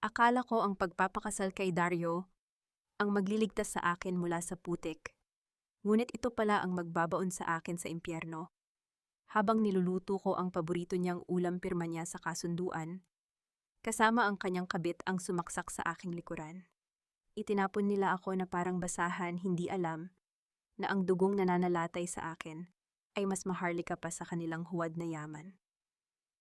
Akala ko ang pagpapakasal kay Dario ang magliligtas sa akin mula sa putik. Ngunit ito pala ang magbabaon sa akin sa impyerno. Habang niluluto ko ang paborito niyang ulam pirma niya sa kasunduan, kasama ang kanyang kabit ang sumaksak sa aking likuran. Itinapon nila ako na parang basahan, hindi alam na ang dugong nananalatay sa akin ay mas maharlika pa sa kanilang huwad na yaman.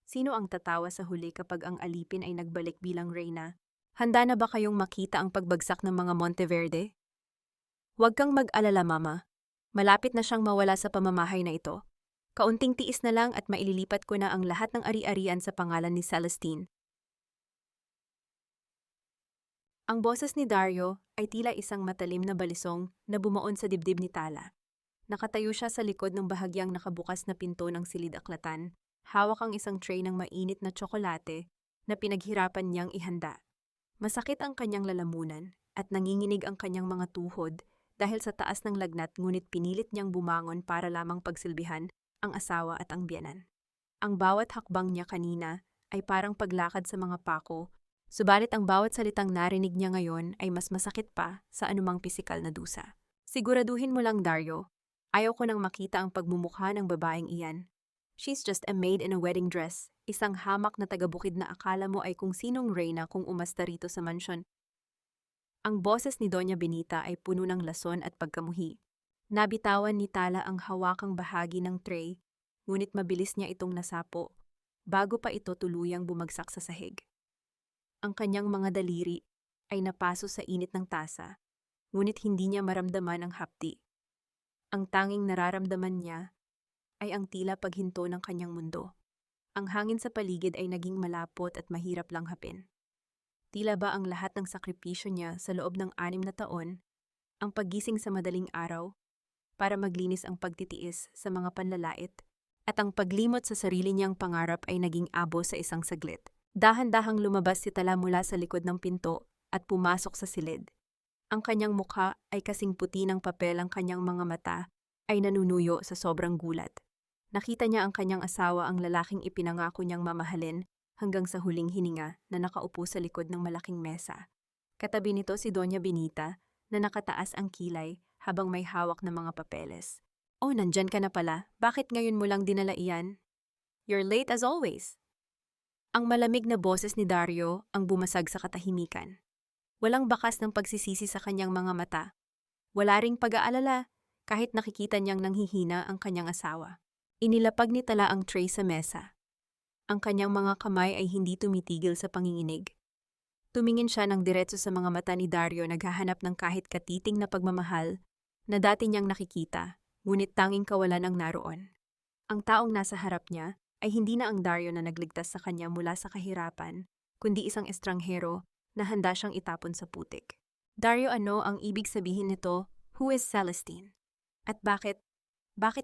Sino ang tatawa sa huli kapag ang alipin ay nagbalik bilang reyna? Handa na ba kayong makita ang pagbagsak ng mga Monteverde? Huwag kang mag-alala, Mama. Malapit na siyang mawala sa pamamahay na ito. Kaunting tiis na lang at maililipat ko na ang lahat ng ari-arian sa pangalan ni Celestine. Ang boses ni Dario ay tila isang matalim na balisong na bumaon sa dibdib ni Tala. Nakatayo siya sa likod ng bahagyang nakabukas na pinto ng silid-aklatan, hawak ang isang tray ng mainit na tsokolate na pinaghirapan niyang ihanda. Masakit ang kanyang lalamunan at nanginginig ang kanyang mga tuhod dahil sa taas ng lagnat, ngunit pinilit niyang bumangon para lamang pagsilbihan ang asawa at ang biyenan. Ang bawat hakbang niya kanina ay parang paglakad sa mga pako, subalit ang bawat salitang narinig niya ngayon ay mas masakit pa sa anumang pisikal na dusa. Siguraduhin mo lang, Dario, ayaw ko nang makita ang pagmumukha ng babaeng iyan. She's just a maid in a wedding dress, isang hamak na tagabukid na akala mo ay kung sinong reyna kung umasta rito sa mansyon. Ang boses ni Doña Benita ay puno ng lason at pagkamuhi. Nabitawan ni Tala ang hawakang bahagi ng tray, ngunit mabilis niya itong nasapo, bago pa ito tuluyang bumagsak sa sahig. Ang kanyang mga daliri ay napaso sa init ng tasa, ngunit hindi niya maramdaman ang hapdi. Ang tanging nararamdaman niya ay ang tila paghinto ng kanyang mundo. Ang hangin sa paligid ay naging malapot at mahirap langhapin. Tila ba ang lahat ng sakripisyo niya sa loob ng 6 na taon, ang paggising sa madaling araw, para maglinis ang pagtitiis sa mga panlalait, at ang paglimot sa sarili niyang pangarap ay naging abo sa isang saglit. Dahan-dahang lumabas si Tala mula sa likod ng pinto at pumasok sa silid. Ang kanyang mukha ay kasing puti ng papel, ang kanyang mga mata ay nanunuyo sa sobrang gulat. Nakita niya ang kanyang asawa, ang lalaking ipinangako niyang mamahalin hanggang sa huling hininga, na nakaupo sa likod ng malaking mesa. Katabi nito si Doña Benita na nakataas ang kilay habang may hawak na mga papeles. "Oh, nandyan ka na pala. Bakit ngayon mo lang dinala iyan? You're late as always." Ang malamig na boses ni Dario ang bumasag sa katahimikan. Walang bakas ng pagsisisi sa kanyang mga mata. Wala ring pag-aalala kahit nakikita niyang nanghihina ang kanyang asawa. Inilapag ni Tala ang tray sa mesa. Ang kanyang mga kamay ay hindi tumitigil sa panginginig. Tumingin siya ng diretso sa mga mata ni Dario, naghahanap ng kahit katiting na pagmamahal na dati niyang nakikita, ngunit tanging kawalan ang naroon. Ang taong nasa harap niya ay hindi na ang Dario na nagligtas sa kanya mula sa kahirapan, kundi isang estranghero na handa siyang itapon sa putik. "Dario, ano ang ibig sabihin nito? Who is Celestine? At bakit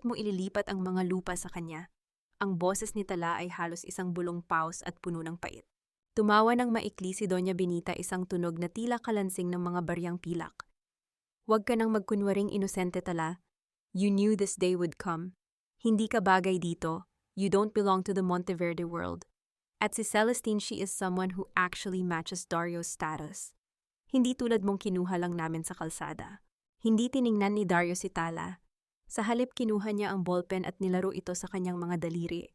mo ililipat ang mga lupa sa kanya?" Ang boses ni Tala ay halos isang bulong paus at puno ng pait. Tumawa ng maikli si Doña Benita, isang tunog na tila kalansing ng mga baryang pilak. "Huwag ka nang magkunwaring inosente, Tala. You knew this day would come. Hindi ka bagay dito. You don't belong to the Monteverde world. At si Celestine, she is someone who actually matches Dario's status. Hindi tulad mong kinuha lang namin sa kalsada." Hindi tiningnan ni Dario si Tala. Sa halip, kinuha niya ang ballpen at nilaro ito sa kanyang mga daliri.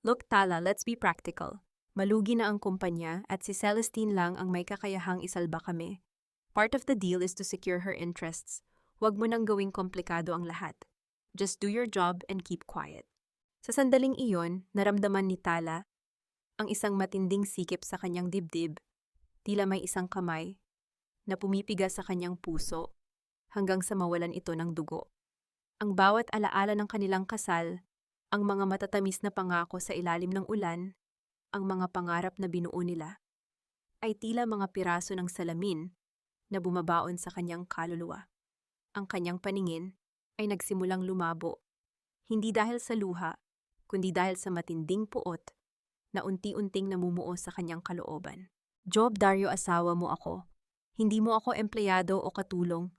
"Look, Tala, let's be practical. Malugi na ang kumpanya at si Celestine lang ang may kakayahang isalba kami. Part of the deal is to secure her interests. Huwag mo nang gawing komplikado ang lahat. Just do your job and keep quiet." Sa sandaling iyon, naramdaman ni Tala ang isang matinding sikip sa kanyang dibdib, tila may isang kamay na pumipigas sa kanyang puso hanggang sa mawalan ito ng dugo. Ang bawat alaala ng kanilang kasal, ang mga matatamis na pangako sa ilalim ng ulan, ang mga pangarap na binuo nila, ay tila mga piraso ng salamin na bumabaon sa kanyang kaluluwa. Ang kanyang paningin ay nagsimulang lumabo, hindi dahil sa luha, kundi dahil sa matinding puot na unti-unting namumuo sa kanyang kalooban. "Job, Dario, asawa mo ako. Hindi mo ako empleyado o katulong."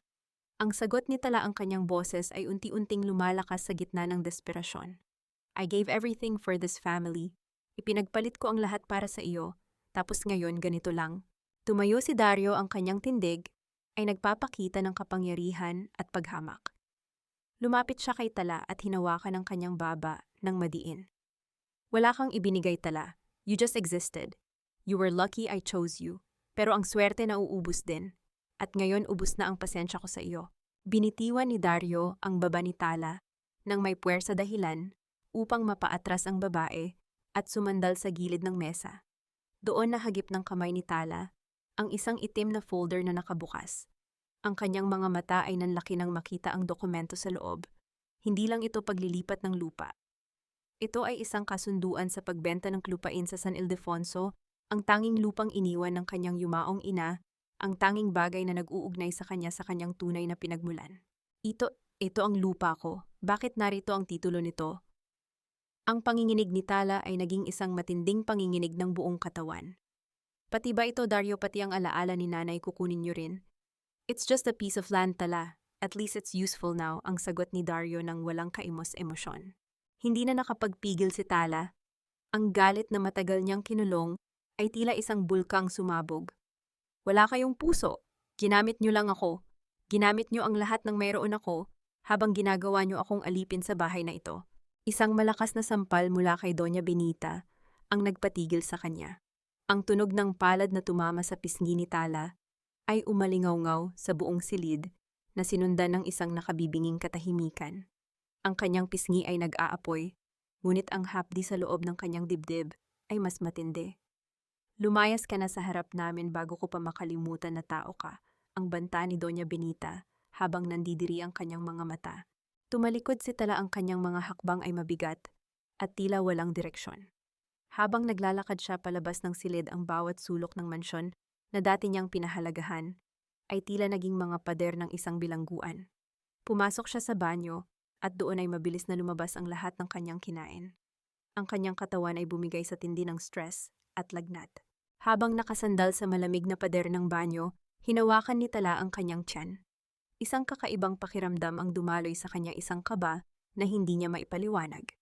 Ang sagot ni Tala, ang kanyang boses ay unti-unting lumalakas sa gitna ng desperasyon. "I gave everything for this family. Ipinagpalit ko ang lahat para sa iyo, tapos ngayon ganito lang. Tumayo si Dario, ang kanyang tindig ay nagpapakita ng kapangyarihan at paghamak. Lumapit siya kay Tala at hinawakan ang kanyang baba ng madiin. Wala kang ibinigay, Tala. You just existed. You were lucky I chose you. Pero ang swerte na uubos din. At ngayon ubos na ang pasensya ko sa iyo. Binitiwan ni Dario ang baba ni Tala nang may puwersa dahilan upang mapaatras ang babae at sumandal sa gilid ng mesa. Doon nahagip ng kamay ni Tala ang isang itim na folder na nakabukas. Ang kanyang mga mata ay nanlaki nang makita ang dokumento sa loob. Hindi lang ito paglilipat ng lupa. Ito ay isang kasunduan sa pagbenta ng lupain sa San Ildefonso, ang tanging lupang iniwan ng kanyang yumaong ina, ang tanging bagay na nag-uugnay sa kanyang tunay na pinagmulan. Ito ang lupa ko. Bakit narito ang titulo nito? Ang panginginig ni Tala ay naging isang matinding panginginig ng buong katawan. Pati ba ito, Dario, pati ang alaala ni nanay kukunin niyo rin? It's just a piece of land, Tala. At least it's useful now, ang sagot ni Dario nang walang kaimos-emosyon. Hindi na nakapagpigil si Tala. Ang galit na matagal niyang kinulong ay tila isang bulkang sumabog. Wala kayong puso. Ginamit niyo lang ako. Ginamit niyo ang lahat ng mayroon ako habang ginagawa niyo akong alipin sa bahay na ito. Isang malakas na sampal mula kay Doña Benita ang nagpatigil sa kanya. Ang tunog ng palad na tumama sa pisngi ni Tala ay umalingaw-ngaw sa buong silid na sinundan ng isang nakabibinging katahimikan. Ang kanyang pisngi ay nag-aapoy, ngunit ang hapdi sa loob ng kanyang dibdib ay mas matindi. Lumayas ka na sa harap namin bago ko pa makalimutan na tao ka, ang banta ni Doña Benita habang nandidiri ang kanyang mga mata. Tumalikod si Tala, ang kanyang mga hakbang ay mabigat at tila walang direksyon. Habang naglalakad siya palabas ng silid, ang bawat sulok ng mansyon na dati niyang pinahalagahan ay tila naging mga pader ng isang bilangguan. Pumasok siya sa banyo at doon ay mabilis na lumabas ang lahat ng kanyang kinain. Ang kanyang katawan ay bumigay sa tindi ng stress at lagnat. Habang nakasandal sa malamig na pader ng banyo, hinawakan ni Tala ang kanyang tiyan. Isang kakaibang pakiramdam ang dumaloy sa kanya, isang kaba na hindi niya maipaliwanag.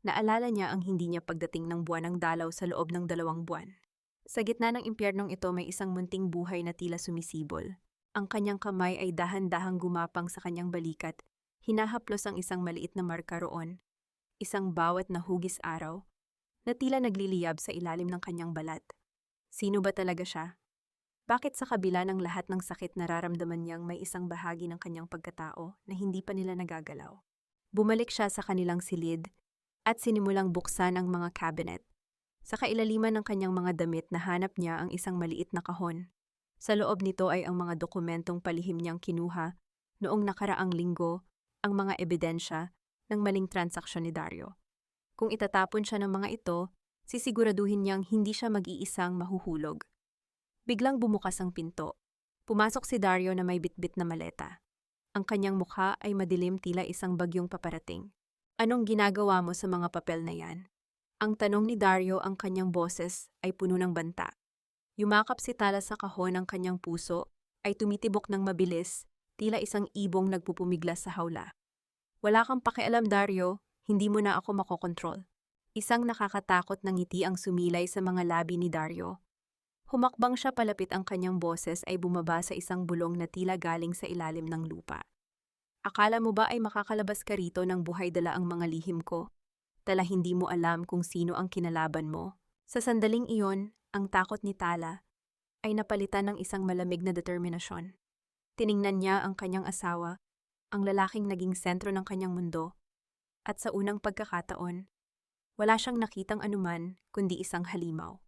Naalala niya ang hindi niya pagdating ng buwan ng dalaw sa loob ng 2 buwan. Sa gitna ng impyernong ito may isang munting buhay na tila sumisibol. Ang kanyang kamay ay dahan-dahang gumapang sa kanyang balikat. Hinahaplos ang isang maliit na marka roon, isang bawat na hugis araw, na tila nagliliyab sa ilalim ng kanyang balat. Sino ba talaga siya? Bakit sa kabila ng lahat ng sakit nararamdaman niyang may isang bahagi ng kanyang pagkatao na hindi pa nila nagagalaw? Bumalik siya sa kanilang silid at sinimulang buksan ang mga cabinet. Sa kailaliman ng kanyang mga damit nahanap niya ang isang maliit na kahon. Sa loob nito ay ang mga dokumentong palihim niyang kinuha noong nakaraang linggo, ang mga ebidensya ng maling transaksyon ni Dario. Kung itatapon siya ng mga ito, sisiguraduhin niyang hindi siya mag-iisang mahuhulog. Biglang bumukas ang pinto. Pumasok si Dario na may bitbit na maleta. Ang kanyang mukha ay madilim, tila isang bagyong paparating. Anong ginagawa mo sa mga papel na yan? Ang tanong ni Dario, ang kanyang boses ay puno ng banta. Yumakap si Tala sa kahon, ang kanyang puso ay tumitibok ng mabilis, tila isang ibong nagpupumiglas sa hawla. Wala kang pakialam, Dario, hindi mo na ako makokontrol. Isang nakakatakot na ngiti ang sumilay sa mga labi ni Dario. Humakbang siya palapit, ang kanyang boses ay bumaba sa isang bulong na tila galing sa ilalim ng lupa. Akala mo ba ay makakalabas ka rito ng buhay dala ang mga lihim ko? Tala, hindi mo alam kung sino ang kinalaban mo. Sa sandaling iyon, ang takot ni Tala ay napalitan ng isang malamig na determinasyon. Tiningnan niya ang kanyang asawa, ang lalaking naging sentro ng kanyang mundo, at sa unang pagkakataon, wala siyang nakitang anuman kundi isang halimaw.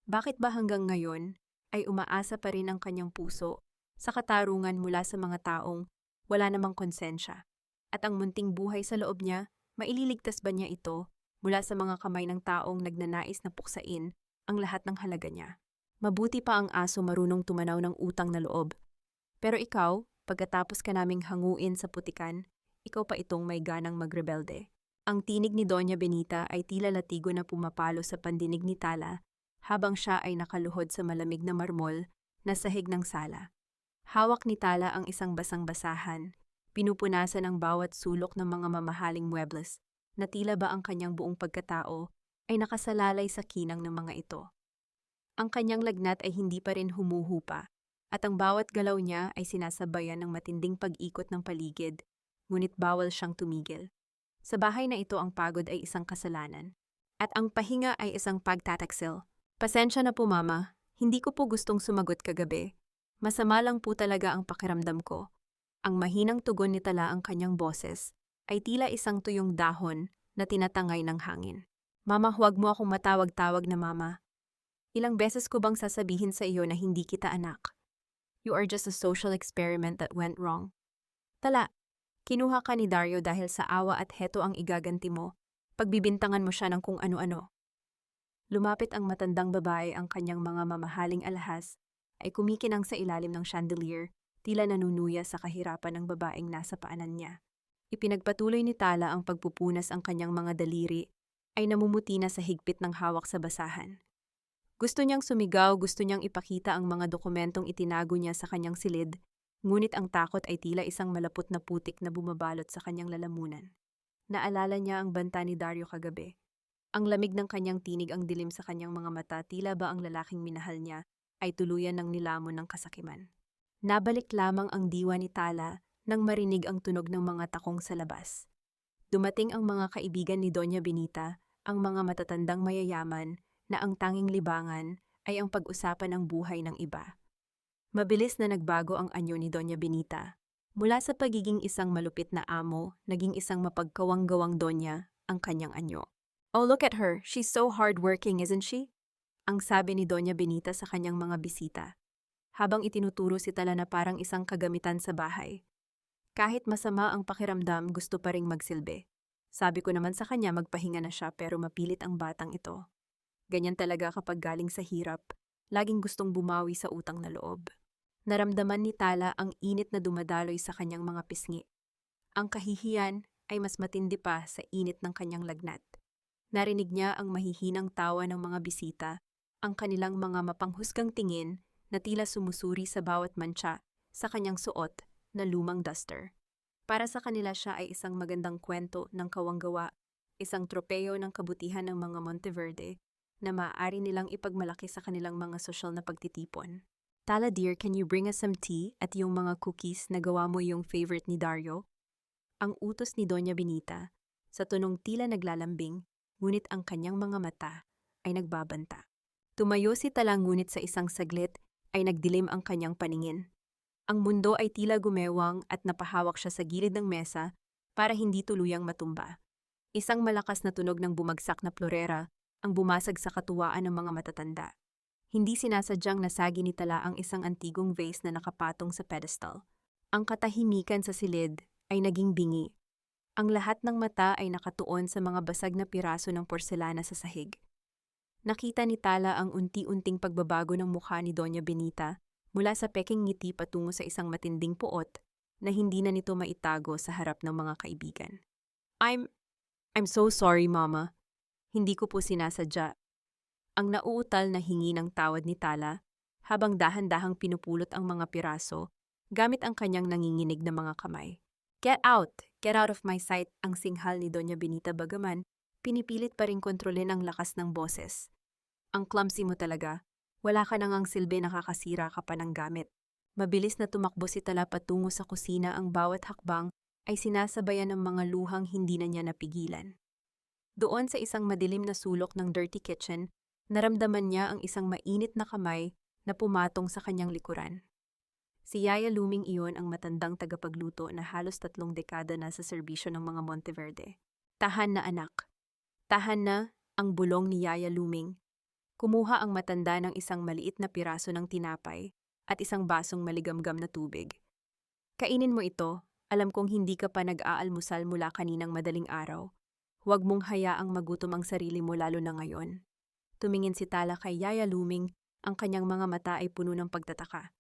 Bakit ba hanggang ngayon ay umaasa pa rin ang kanyang puso sa katarungan mula sa mga taong wala namang konsensya? At ang munting buhay sa loob niya, maililigtas ba niya ito mula sa mga kamay ng taong nagnanais na puksain ang lahat ng halaga niya? Mabuti pa ang aso marunong tumanaw ng utang na loob. Pero ikaw, pagkatapos ka naming hanguin sa putikan, ikaw pa itong may ganang magrebelde. Ang tinig ni Doña Benita ay tila latigo na pumapalo sa pandinig ni Tala habang siya ay nakaluhod sa malamig na marmol na sahig ng sala. Hawak ni Tala ang isang basang-basahan, pinupunasan ang bawat sulok ng mga mamahaling muebles na tila ba ang kanyang buong pagkatao ay nakasalalay sa kinang ng mga ito. Ang kanyang lagnat ay hindi pa rin humuhupa, at ang bawat galaw niya ay sinasabayan ng matinding pag-ikot ng paligid, ngunit bawal siyang tumigil. Sa bahay na ito ang pagod ay isang kasalanan, at ang pahinga ay isang pagtataksil. Pasensya na po mama, hindi ko po gustong sumagot kagabi. Masama lang po talaga ang pakiramdam ko. Ang mahinang tugon ni Tala ang kanyang boses ay tila isang tuyong dahon na tinatangay ng hangin. Mama, huwag mo akong matawag-tawag na mama. Ilang beses ko bang sasabihin sa iyo na hindi kita anak? You are just a social experiment that went wrong. Tala, kinuha ka ni Dario dahil sa awa at heto ang igaganti mo. Pagbibintangan mo siya ng kung ano-ano. Lumapit ang matandang babae, ang kanyang mga mamahaling alahas ay kumikinang sa ilalim ng chandelier, tila nanunuya sa kahirapan ng babaeng nasa paanan niya. Ipinagpatuloy ni Tala ang pagpupunas, ang kanyang mga daliri ay namumuti na sa higpit ng hawak sa basahan. Gusto niyang sumigaw, gusto niyang ipakita ang mga dokumentong itinago niya sa kanyang silid, ngunit ang takot ay tila isang malapot na putik na bumabalot sa kanyang lalamunan. Naalala niya ang banta ni Dario kagabi. Ang lamig ng kanyang tinig, ang dilim sa kanyang mga mata, tila ba ang lalaking minahal niya ay tuluyan ng nilamon ng kasakiman. Nabalik lamang ang diwa ni Tala nang marinig ang tunog ng mga takong sa labas. Dumating ang mga kaibigan ni Doña Benita, ang mga matatandang mayayaman, na ang tanging libangan ay ang pag-usapan ng buhay ng iba. Mabilis na nagbago ang anyo ni Doña Benita. Mula sa pagiging isang malupit na amo, naging isang mapagkawang-gawang donya ang kanyang anyo. Oh, look at her. She's so hardworking, isn't she? Ang sabi ni Doña Benita sa kanyang mga bisita, habang itinuturo si Tala na parang isang kagamitan sa bahay. Kahit masama ang pakiramdam, gusto pa ring magsilbi. Sabi ko naman sa kanya magpahinga na siya, pero mapilit ang batang ito. Ganyan talaga kapag galing sa hirap, laging gustong bumawi sa utang na loob. Naramdaman ni Tala ang init na dumadaloy sa kanyang mga pisngi. Ang kahihiyan ay mas matindi pa sa init ng kanyang lagnat. Narinig niya ang mahihinang tawa ng mga bisita, ang kanilang mga mapanghusgang tingin na tila sumusuri sa bawat mantsa sa kanyang suot na lumang duster. Para sa kanila siya ay isang magandang kwento ng kawanggawa, isang tropeyo ng kabutihan ng mga Monteverde na maaari nilang ipagmalaki sa kanilang mga sosyal na pagtitipon. Tala dear, can you bring us some tea at yung mga cookies na gawa mo yung favorite ni Dario? Ang utos ni Doña Benita, sa tunong tila naglalambing, ngunit ang kanyang mga mata ay nagbabanta. Tumayo si Tala, ngunit sa isang saglit ay nagdilim ang kanyang paningin. Ang mundo ay tila gumewang at napahawak siya sa gilid ng mesa para hindi tuluyang matumba. Isang malakas na tunog ng bumagsak na plorera ang bumasag sa katuwaan ng mga matatanda. Hindi sinasadyang nasagi ni Tala ang isang antigong vase na nakapatong sa pedestal. Ang katahimikan sa silid ay naging bingi. Ang lahat ng mata ay nakatuon sa mga basag na piraso ng porselana sa sahig. Nakita ni Tala ang unti-unting pagbabago ng mukha ni Doña Benita mula sa peking ngiti patungo sa isang matinding puot na hindi na nito maitago sa harap ng mga kaibigan. I'm so sorry, Mama. Hindi ko po sinasadya. Ang nauutal na hingi ng tawad ni Tala habang dahan-dahang pinupulot ang mga piraso gamit ang kanyang nanginginig na mga kamay. Get out! Get out of my sight! Ang singhal ni Doña Benita, bagaman pinipilit pa ring kontrolin ang lakas ng boses. Ang clumsy mo talaga. Wala ka nang ang silbi, nakakasira ka pa ng gamit. Mabilis na tumakbo si Tala patungo sa kusina, ang bawat hakbang ay sinasabayan ng mga luhang hindi na niya napigilan. Doon sa isang madilim na sulok ng dirty kitchen, naramdaman niya ang isang mainit na kamay na pumatong sa kanyang likuran. Si Yaya Luming iyon, ang matandang tagapagluto na halos 3 dekada na sa serbisyo ng mga Monteverde. Tahan na anak. Tahan na, ang bulong ni Yaya Luming. Kumuha ang matanda ng isang maliit na piraso ng tinapay at isang basong maligamgam na tubig. Kainin mo ito, alam kong hindi ka pa nag-aalmusal mula kaninang madaling araw. Huwag mong hayaang magutom ang sarili mo, lalo na ngayon. Tumingin si Tala kay Yaya Luming, ang kanyang mga mata ay puno ng pagtataka.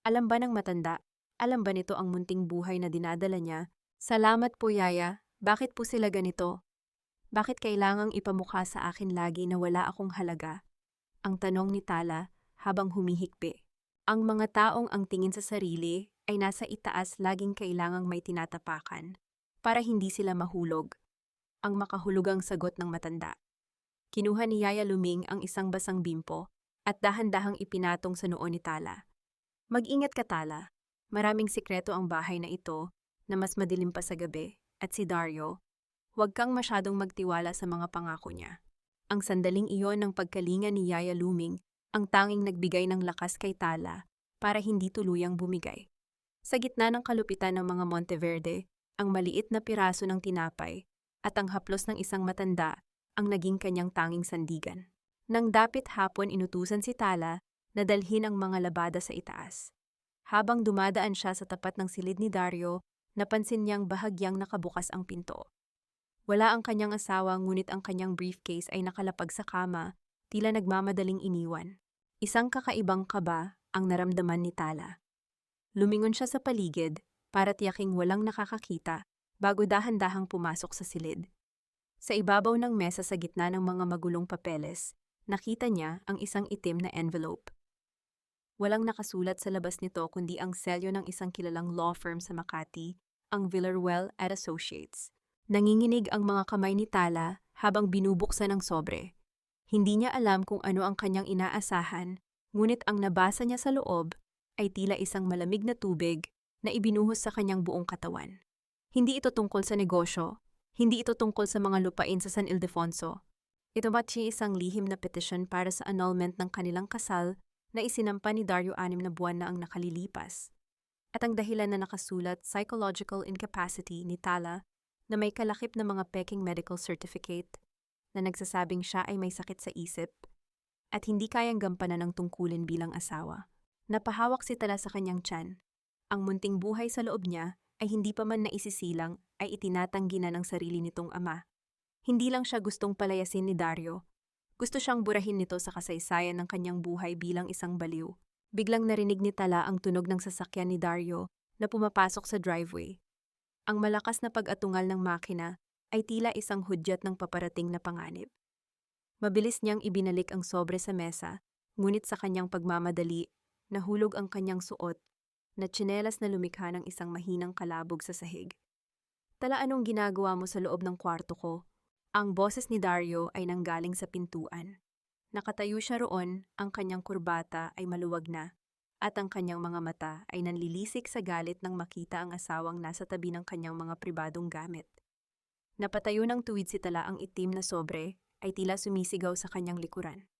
Alam ba ng matanda? Alam ba nito ang munting buhay na dinadala niya? Salamat po, Yaya. Bakit po sila ganito? Bakit kailangang ipamukha sa akin lagi na wala akong halaga? Ang tanong ni Tala habang humihikbi. Ang mga taong ang tingin sa sarili ay nasa itaas, laging kailangang may tinatapakan para hindi sila mahulog. Ang makahulugang sagot ng matanda. Kinuha ni Yaya Luming ang isang basang bimpo at dahan-dahang ipinatong sa noo ni Tala. Mag-ingat ka, Tala. Maraming sikreto ang bahay na ito na mas madilim pa sa gabi, at si Dario, huwag kang masyadong magtiwala sa mga pangako niya. Ang sandaling iyon ng pagkalinga ni Yaya Luming ang tanging nagbigay ng lakas kay Tala para hindi tuluyang bumigay. Sa gitna ng kalupitan ng mga Monteverde, ang maliit na piraso ng tinapay at ang haplos ng isang matanda ang naging kanyang tanging sandigan. Nang dapit hapon, inutusan si Tala na dalhin ang mga labada sa itaas. Habang dumadaan siya sa tapat ng silid ni Dario, napansin niyang bahagyang nakabukas ang pinto. Wala ang kanyang asawa, ngunit ang kanyang briefcase ay nakalapag sa kama, tila nagmamadaling iniwan. Isang kakaibang kaba ang naramdaman ni Tala. Lumingon siya sa paligid para tiyaking walang nakakakita bago dahan-dahang pumasok sa silid. Sa ibabaw ng mesa sa gitna ng mga magulong papeles, nakita niya ang isang itim na envelope. Walang nakasulat sa labas nito kundi ang selyo ng isang kilalang law firm sa Makati, ang Villarreal & Associates. Nanginginig ang mga kamay ni Tala habang binubuksan ang sobre. Hindi niya alam kung ano ang kanyang inaasahan, ngunit ang nabasa niya sa loob ay tila isang malamig na tubig na ibinuhos sa kanyang buong katawan. Hindi ito tungkol sa negosyo, hindi ito tungkol sa mga lupain sa San Ildefonso. Ito matchi isang lihim na petisyon para sa annulment ng kanilang kasal na isinampa ni Dario 6 na buwan na ang nakalilipas. At ang dahilan na nakasulat, psychological incapacity ni Tala, na may kalakip na mga peking medical certificate na nagsasabing siya ay may sakit sa isip at hindi kayang gampanan ng tungkulin bilang asawa. Napahawak si Tala sa kanyang tiyan. Ang munting buhay sa loob niya ay hindi pa man naisisilang ay itinatanggi na ng sarili nitong ama. Hindi lang siya gustong palayasin ni Dario. Gusto siyang burahin nito sa kasaysayan ng kanyang buhay bilang isang baliw. Biglang narinig ni Tala ang tunog ng sasakyan ni Dario na pumapasok sa driveway. Ang malakas na pag-atungal ng makina ay tila isang hudyat ng paparating na panganib. Mabilis niyang ibinalik ang sobre sa mesa, ngunit sa kanyang pagmamadali, nahulog ang kanyang suot na tsinelas na lumikha ng isang mahinang kalabog sa sahig. Tala, anong ginagawa mo sa loob ng kwarto ko? Ang boses ni Dario ay nanggaling sa pintuan. Nakatayo siya roon, ang kanyang kurbata ay maluwag na, at ang kanyang mga mata ay nanlilisik sa galit nang makita ang asawang nasa tabi ng kanyang mga pribadong gamit. Napatayo ng tuwid si Tala, ang itim na sobre ay tila sumisigaw sa kanyang likuran.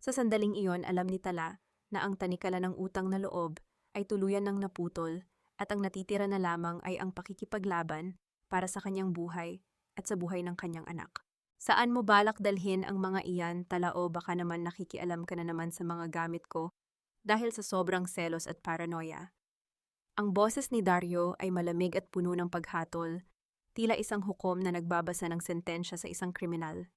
Sa sandaling iyon, alam ni Tala na ang tanikala ng utang na loob ay tuluyan ng naputol at ang natitira na lamang ay ang pakikipaglaban para sa kanyang buhay at sa buhay ng kanyang anak. Saan mo balak dalhin ang mga iyan, Tala, o baka naman nakikialam ka na naman sa mga gamit ko dahil sa sobrang selos at paranoia? Ang boses ni Dario ay malamig at puno ng paghatol, tila isang hukom na nagbabasa ng sentensya sa isang kriminal.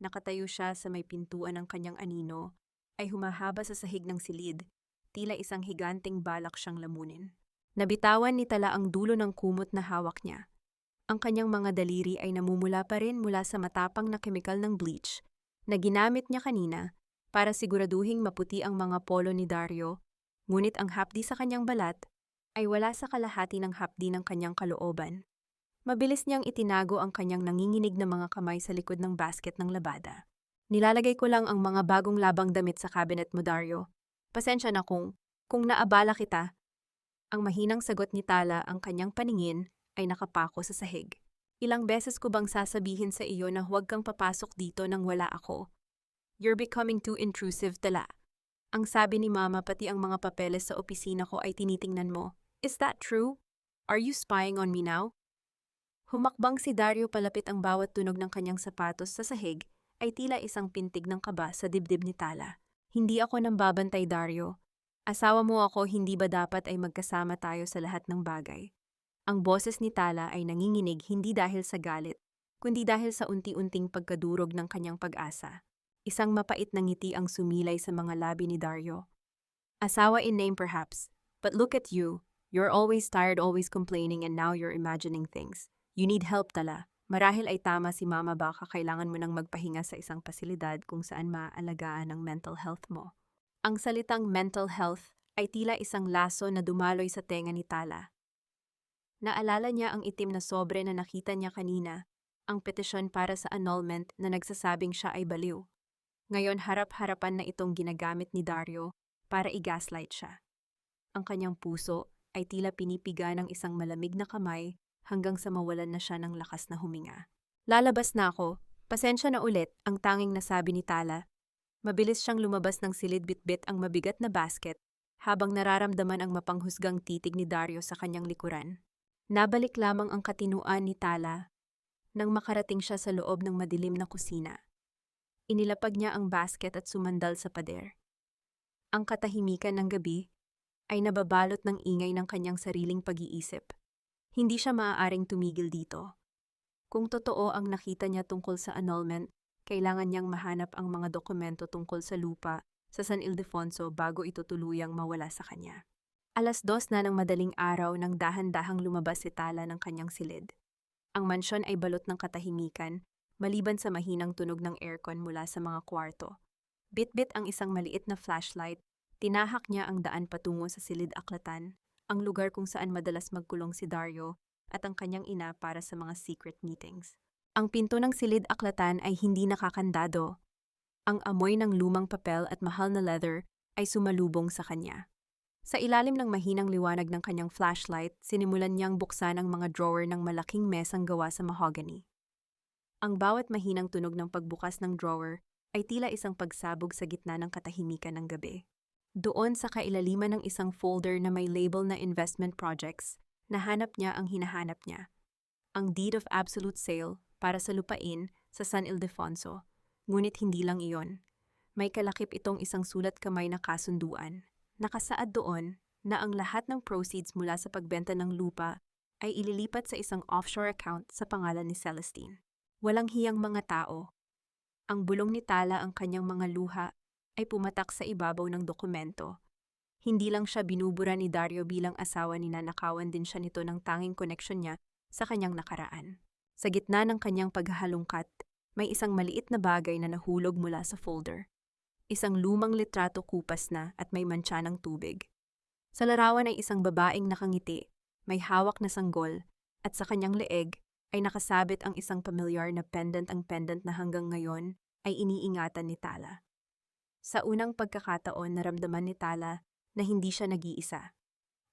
Nakatayo siya sa may pintuan ng kanyang anino, ay humahaba sa sahig ng silid, tila isang higanting balak siyang lamunin. Nabitawan ni Tala ang dulo ng kumot na hawak niya. Ang kanyang mga daliri ay namumula pa rin mula sa matapang na kemikal ng bleach na ginamit niya kanina para siguraduhing maputi ang mga polo ni Dario, ngunit ang hapdi sa kanyang balat ay wala sa kalahati ng hapdi ng kanyang kalooban. Mabilis niyang itinago ang kanyang nanginginig na mga kamay sa likod ng basket ng labada. Nilalagay ko lang ang mga bagong labang damit sa cabinet mo, Dario. Pasensya na kung naabala kita. Ang mahinang sagot ni Tala, ang kanyang paningin ay nakapako sa sahig. Ilang beses ko bang sasabihin sa iyo na huwag kang papasok dito nang wala ako? You're becoming too intrusive, Tala. Ang sabi ni Mama, pati ang mga papeles sa opisina ko ay tinitingnan mo. Is that true? Are you spying on me now? Humakbang si Dario palapit, ang bawat tunog ng kanyang sapatos sa sahig ay tila isang pintig ng kaba sa dibdib ni Tala. Hindi ako nambabantay, Dario. Asawa mo ako, hindi ba dapat ay magkasama tayo sa lahat ng bagay? Ang boses ni Tala ay nanginginig hindi dahil sa galit, kundi dahil sa unti-unting pagkadurog ng kanyang pag-asa. Isang mapait na ngiti ang sumilay sa mga labi ni Dario. Asawa in name perhaps, but look at you. You're always tired, always complaining, and now you're imagining things. You need help, Tala. Marahil ay tama si Mama, baka kailangan mo nang magpahinga sa isang pasilidad kung saan maaalagaan ang mental health mo. Ang salitang mental health ay tila isang laso na dumaloy sa tenga ni Tala. Naalala niya ang itim na sobre na nakita niya kanina, ang petisyon para sa annulment na nagsasabing siya ay baliw. Ngayon harap-harapan na itong ginagamit ni Dario para i-gaslight siya. Ang kanyang puso ay tila pinipiga ng isang malamig na kamay hanggang sa mawalan na siya ng lakas na huminga. Lalabas na ako. Pasensya na ulit, ang tanging nasabi ni Tala. Mabilis siyang lumabas ng silid bitbit ang mabigat na basket habang nararamdaman ang mapanghusgang titig ni Dario sa kanyang likuran. Nabalik lamang ang katinuan ni Tala nang makarating siya sa loob ng madilim na kusina. Inilapag niya ang basket at sumandal sa pader. Ang katahimikan ng gabi ay nababalot ng ingay ng kanyang sariling pag-iisip. Hindi siya maaaring tumigil dito. Kung totoo ang nakita niya tungkol sa annulment, kailangan niyang mahanap ang mga dokumento tungkol sa lupa sa San Ildefonso bago ito tuluyang mawala sa kanya. 2:00 na ng madaling araw nang dahan-dahang lumabas si Tala ng kanyang silid. Ang mansyon ay balot ng katahimikan, maliban sa mahinang tunog ng aircon mula sa mga kwarto. Bit-bit ang isang maliit na flashlight, tinahak niya ang daan patungo sa silid aklatan, ang lugar kung saan madalas magkulong si Dario at ang kanyang ina para sa mga secret meetings. Ang pinto ng silid aklatan ay hindi nakakandado. Ang amoy ng lumang papel at mahal na leather ay sumalubong sa kanya. Sa ilalim ng mahinang liwanag ng kanyang flashlight, sinimulan niyang buksan ang mga drawer ng malaking mesang gawa sa mahogany. Ang bawat mahinang tunog ng pagbukas ng drawer ay tila isang pagsabog sa gitna ng katahimikan ng gabi. Doon sa kailaliman ng isang folder na may label na investment projects, nahanap niya ang hinahanap niya. Ang deed of absolute sale para sa lupain sa San Ildefonso. Ngunit hindi lang iyon. May kalakip itong isang sulat kamay na kasunduan. Nakasaad doon na ang lahat ng proceeds mula sa pagbenta ng lupa ay ililipat sa isang offshore account sa pangalan ni Celestine. Walang hiyang mga tao. Ang bulong ni Tala ang kanyang mga luha ay pumatak sa ibabaw ng dokumento. Hindi lang siya binubura ni Dario bilang asawa, ni nanakawan din siya nito ng tanging koneksyon niya sa kanyang nakaraan. Sa gitna ng kanyang paghahalungkat, may isang maliit na bagay na nahulog mula sa folder. Isang lumang litrato, kupas na at may mantsa ng tubig. Sa larawan ay isang babaeng nakangiti, may hawak na sanggol, at sa kanyang leeg ay nakasabit ang isang pamilyar na pendant, ang pendant na hanggang ngayon ay iniingatan ni Tala. Sa unang pagkakataon, naramdaman ni Tala na hindi siya nag-iisa.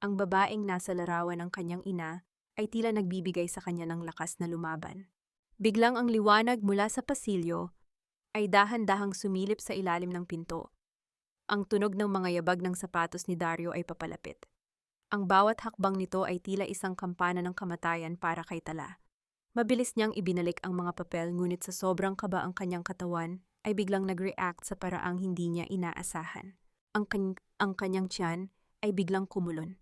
Ang babaeng nasa larawan ng kanyang ina ay tila nagbibigay sa kanya ng lakas na lumaban. Biglang ang liwanag mula sa pasilyo ay dahan-dahang sumilip sa ilalim ng pinto. Ang tunog ng mga yabag ng sapatos ni Dario ay papalapit. Ang bawat hakbang nito ay tila isang kampana ng kamatayan para kay Tala. Mabilis niyang ibinalik ang mga papel, ngunit sa sobrang kaba ang kanyang katawan ay biglang nag-react sa paraang hindi niya inaasahan. Ang kanyang tiyan ay biglang kumulon.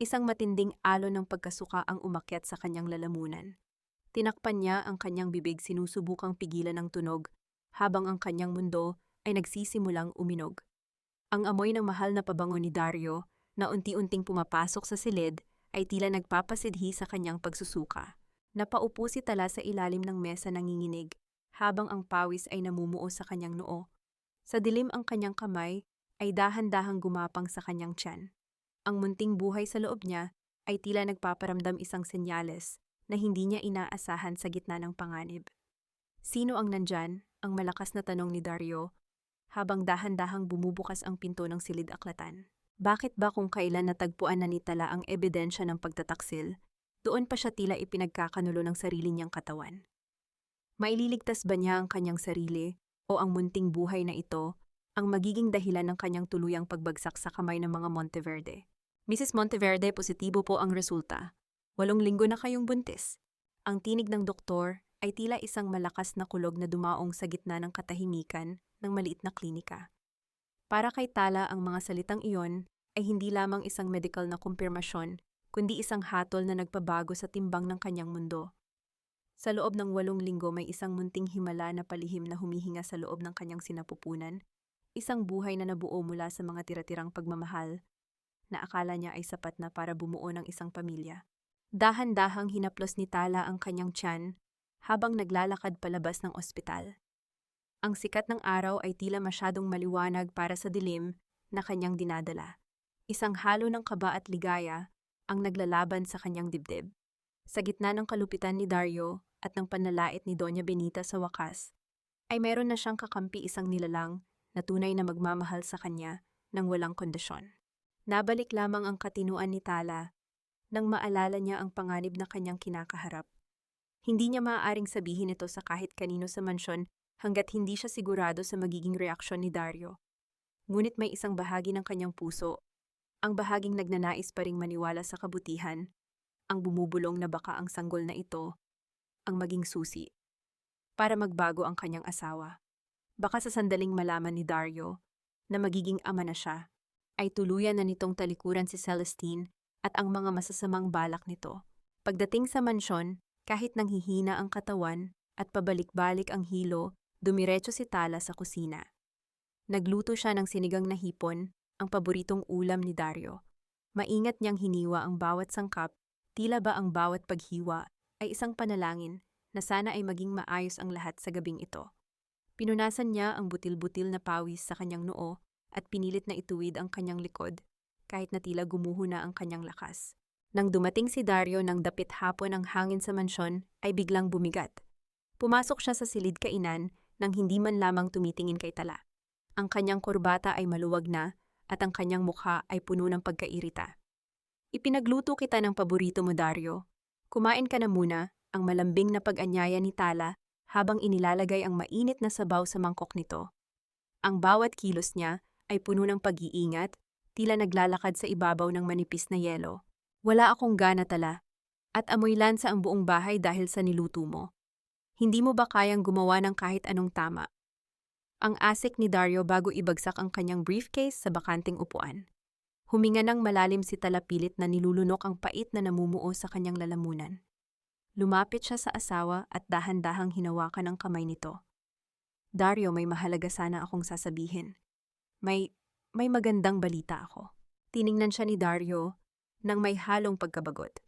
Isang matinding alon ng pagkasuka ang umakyat sa kanyang lalamunan. Tinakpan niya ang kanyang bibig, sinusubukang pigilan ang tunog, habang ang kanyang mundo ay nagsisimulang uminog. Ang amoy ng mahal na pabango ni Dario, na unti-unting pumapasok sa silid, ay tila nagpapasidhi sa kanyang pagsusuka. Napaupo si Tala sa ilalim ng mesa, nanginginig, habang ang pawis ay namumuo sa kanyang noo. Sa dilim, ang kanyang kamay ay dahan-dahang gumapang sa kanyang tiyan. Ang munting buhay sa loob niya ay tila nagpaparamdam isang senyales na hindi niya inaasahan sa gitna ng panganib. Sino ang nandyan? Ang malakas na tanong ni Dario, habang dahan-dahang bumubukas ang pinto ng silid aklatan. Bakit ba kung kailan natagpuan na ni Tala ang ebidensya ng pagtataksil, doon pa siya tila ipinagkakanulo ng sarili niyang katawan? Maililigtas ba niya ang kanyang sarili o ang munting buhay na ito ang magiging dahilan ng kanyang tuluyang pagbagsak sa kamay ng mga Monteverde? Mrs. Monteverde, positibo po ang resulta. 8 linggo na kayong buntis. Ang tinig ng doktor ay tila isang malakas na kulog na dumaong sa gitna ng katahimikan ng maliit na klinika. Para kay Tala, ang mga salitang iyon ay hindi lamang isang medical na kumpirmasyon, kundi isang hatol na nagpabago sa timbang ng kanyang mundo. Sa loob ng 8 linggo, may isang munting himala na palihim na humihinga sa loob ng kanyang sinapupunan, isang buhay na nabuo mula sa mga tira-tirang pagmamahal na akala niya ay sapat na para bumuo ng isang pamilya. Dahan-dahang hinaplos ni Tala ang kanyang tiyan habang naglalakad palabas ng ospital. Ang sikat ng araw ay tila masyadong maliwanag para sa dilim na kanyang dinadala. Isang halo ng kaba at ligaya ang naglalaban sa kanyang dibdib. Sa gitna ng kalupitan ni Dario at ng panlalait ni Doña Benita, sa wakas ay meron na siyang kakampi isang nilalang na tunay na magmamahal sa kanya nang walang kondisyon. Nabalik lamang ang katinuan ni Tala nang maalala niya ang panganib na kanyang kinakaharap. Hindi niya maaaring sabihin ito sa kahit kanino sa mansyon hanggat hindi siya sigurado sa magiging reaksyon ni Dario. Ngunit may isang bahagi ng kanyang puso, ang bahaging nagnanais pa ring maniwala sa kabutihan, ang bumubulong na baka ang sanggol na ito, ang maging susi, para magbago ang kanyang asawa. Baka sa sandaling malaman ni Dario na magiging ama na siya, ay tuluyan na nitong talikuran si Celestine at ang mga masasamang balak nito. Pagdating sa mansyon, kahit nanghihina ang katawan at pabalik-balik ang hilo, dumiretso si Tala sa kusina. Nagluto siya ng sinigang na hipon, ang paboritong ulam ni Dario. Maingat niyang hiniwa ang bawat sangkap, tila ba ang bawat paghiwa ay isang panalangin na sana ay maging maayos ang lahat sa gabing ito. Pinunasan niya ang butil-butil na pawis sa kanyang noo at pinilit na ituwid ang kanyang likod, kahit na tila gumuho na ang kanyang lakas. Nang dumating si Dario nang dapit hapon ang hangin sa mansyon, ay biglang bumigat. Pumasok siya sa silid kainan nang hindi man lamang tumitingin kay Tala. Ang kanyang kurbata ay maluwag na at ang kanyang mukha ay puno ng pagkairita. Ipinagluto kita ng paborito mo, Dario. Kumain ka na muna, ang malambing na pag-anyaya ni Tala habang inilalagay ang mainit na sabaw sa mangkok nito. Ang bawat kilos niya ay puno ng pag-iingat, tila naglalakad sa ibabaw ng manipis na yelo. Wala akong gana, Tala, at amoy lansa ang buong bahay dahil sa niluto mo. Hindi mo ba kayang gumawa ng kahit anong tama? Ang asik ni Dario bago ibagsak ang kanyang briefcase sa bakanting upuan. Huminga ng malalim si Tala, pilit na nilulunok ang pait na namumuo sa kanyang lalamunan. Lumapit siya sa asawa at dahan-dahang hinawakan ang kamay nito. Dario, may mahalaga sana akong sasabihin. May magandang balita ako. Tiningnan siya ni Dario nang may halong pagkabagot.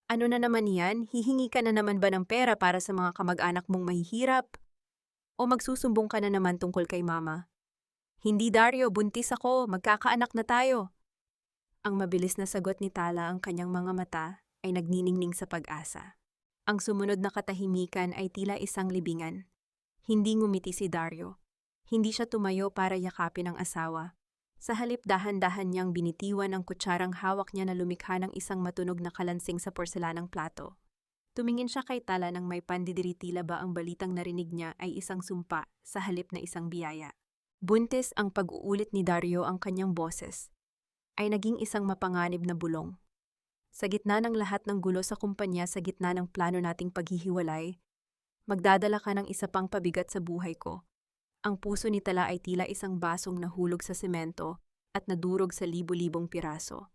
Ano na naman yan? Hihingi ka na naman ba ng pera para sa mga kamag-anak mong mahihirap? O magsusumbong ka na naman tungkol kay mama? Hindi, Dario, buntis ako, magkakaanak na tayo. Ang mabilis na sagot ni Tala, ang kanyang mga mata ay nagniningning sa pag-asa. Ang sumunod na katahimikan ay tila isang libingan. Hindi ngumiti si Dario. Hindi siya tumayo para yakapin ang asawa. Sa halip, dahan-dahan niyang binitiwan ang kutsarang hawak niya na lumikha ng isang matunog na kalansing sa porselanang plato. Tumingin siya kay Tala nang may pandidiri, tila ba ang balitang narinig niya ay isang sumpa sa halip na isang biyaya. Buntis ang pag-uulit ni Dario, ang kanyang boses ay naging isang mapanganib na bulong. Sa gitna ng lahat ng gulo sa kumpanya, sa gitna ng plano nating paghihiwalay, magdadala ka ng isa pang pabigat sa buhay ko. Ang puso ni Tala ay tila isang basong nahulog sa semento at nadurog sa libu-libong piraso.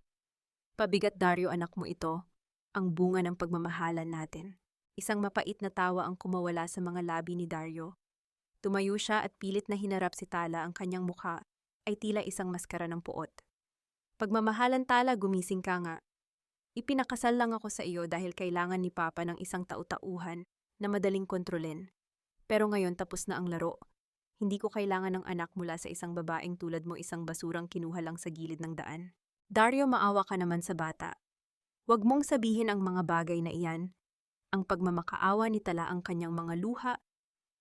Pabigat, Dario, anak mo ito, ang bunga ng pagmamahalan natin. Isang mapait na tawa ang kumawala sa mga labi ni Dario. Tumayo siya at pilit na hinarap si Tala, ang kanyang mukha ay tila isang maskara ng puot. Pagmamahalan, Tala, gumising ka nga. Ipinakasal lang ako sa iyo dahil kailangan ni Papa ng isang tau-tauhan na madaling kontrolin. Pero ngayon tapos na ang laro. Hindi ko kailangan ng anak mula sa isang babaeng tulad mo, isang basurang kinuha lang sa gilid ng daan. Dario, maawa ka naman sa bata. Huwag mong sabihin ang mga bagay na iyan. Ang pagmamakaawa ni Tala, ang kanyang mga luha,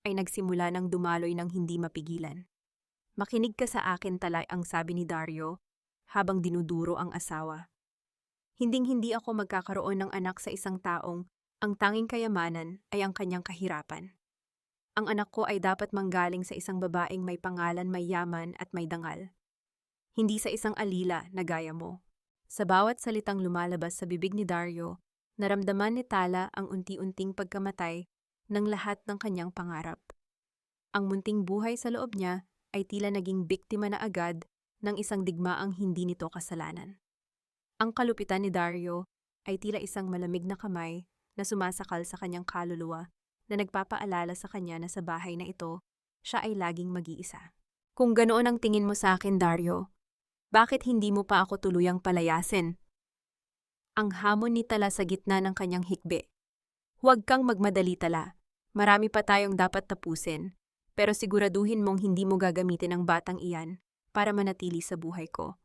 ay nagsimula ng dumaloy ng hindi mapigilan. Makinig ka sa akin, Tala, ang sabi ni Dario, habang dinuduro ang asawa. Hinding-hindi ako magkakaroon ng anak sa isang taong ang tanging kayamanan ay ang kanyang kahirapan. Ang anak ko ay dapat manggaling sa isang babaeng may pangalan, may yaman at may dangal. Hindi sa isang alila na gaya mo. Sa bawat salitang lumalabas sa bibig ni Dario, naramdaman ni Tala ang unti-unting pagkamatay ng lahat ng kanyang pangarap. Ang munting buhay sa loob niya ay tila naging biktima na agad ng isang digmaang hindi nito kasalanan. Ang kalupitan ni Dario ay tila isang malamig na kamay na sumasakal sa kanyang kaluluwa, na nagpapaalala sa kanya na sa bahay na ito, siya ay laging mag-iisa. Kung ganoon ang tingin mo sa akin, Dario, bakit hindi mo pa ako tuluyang palayasin? Ang hamon ni Tala sa gitna ng kanyang hikbi. Huwag kang magmadali, Tala. Marami pa tayong dapat tapusin, pero siguraduhin mong hindi mo gagamitin ang batang iyan para manatili sa buhay ko.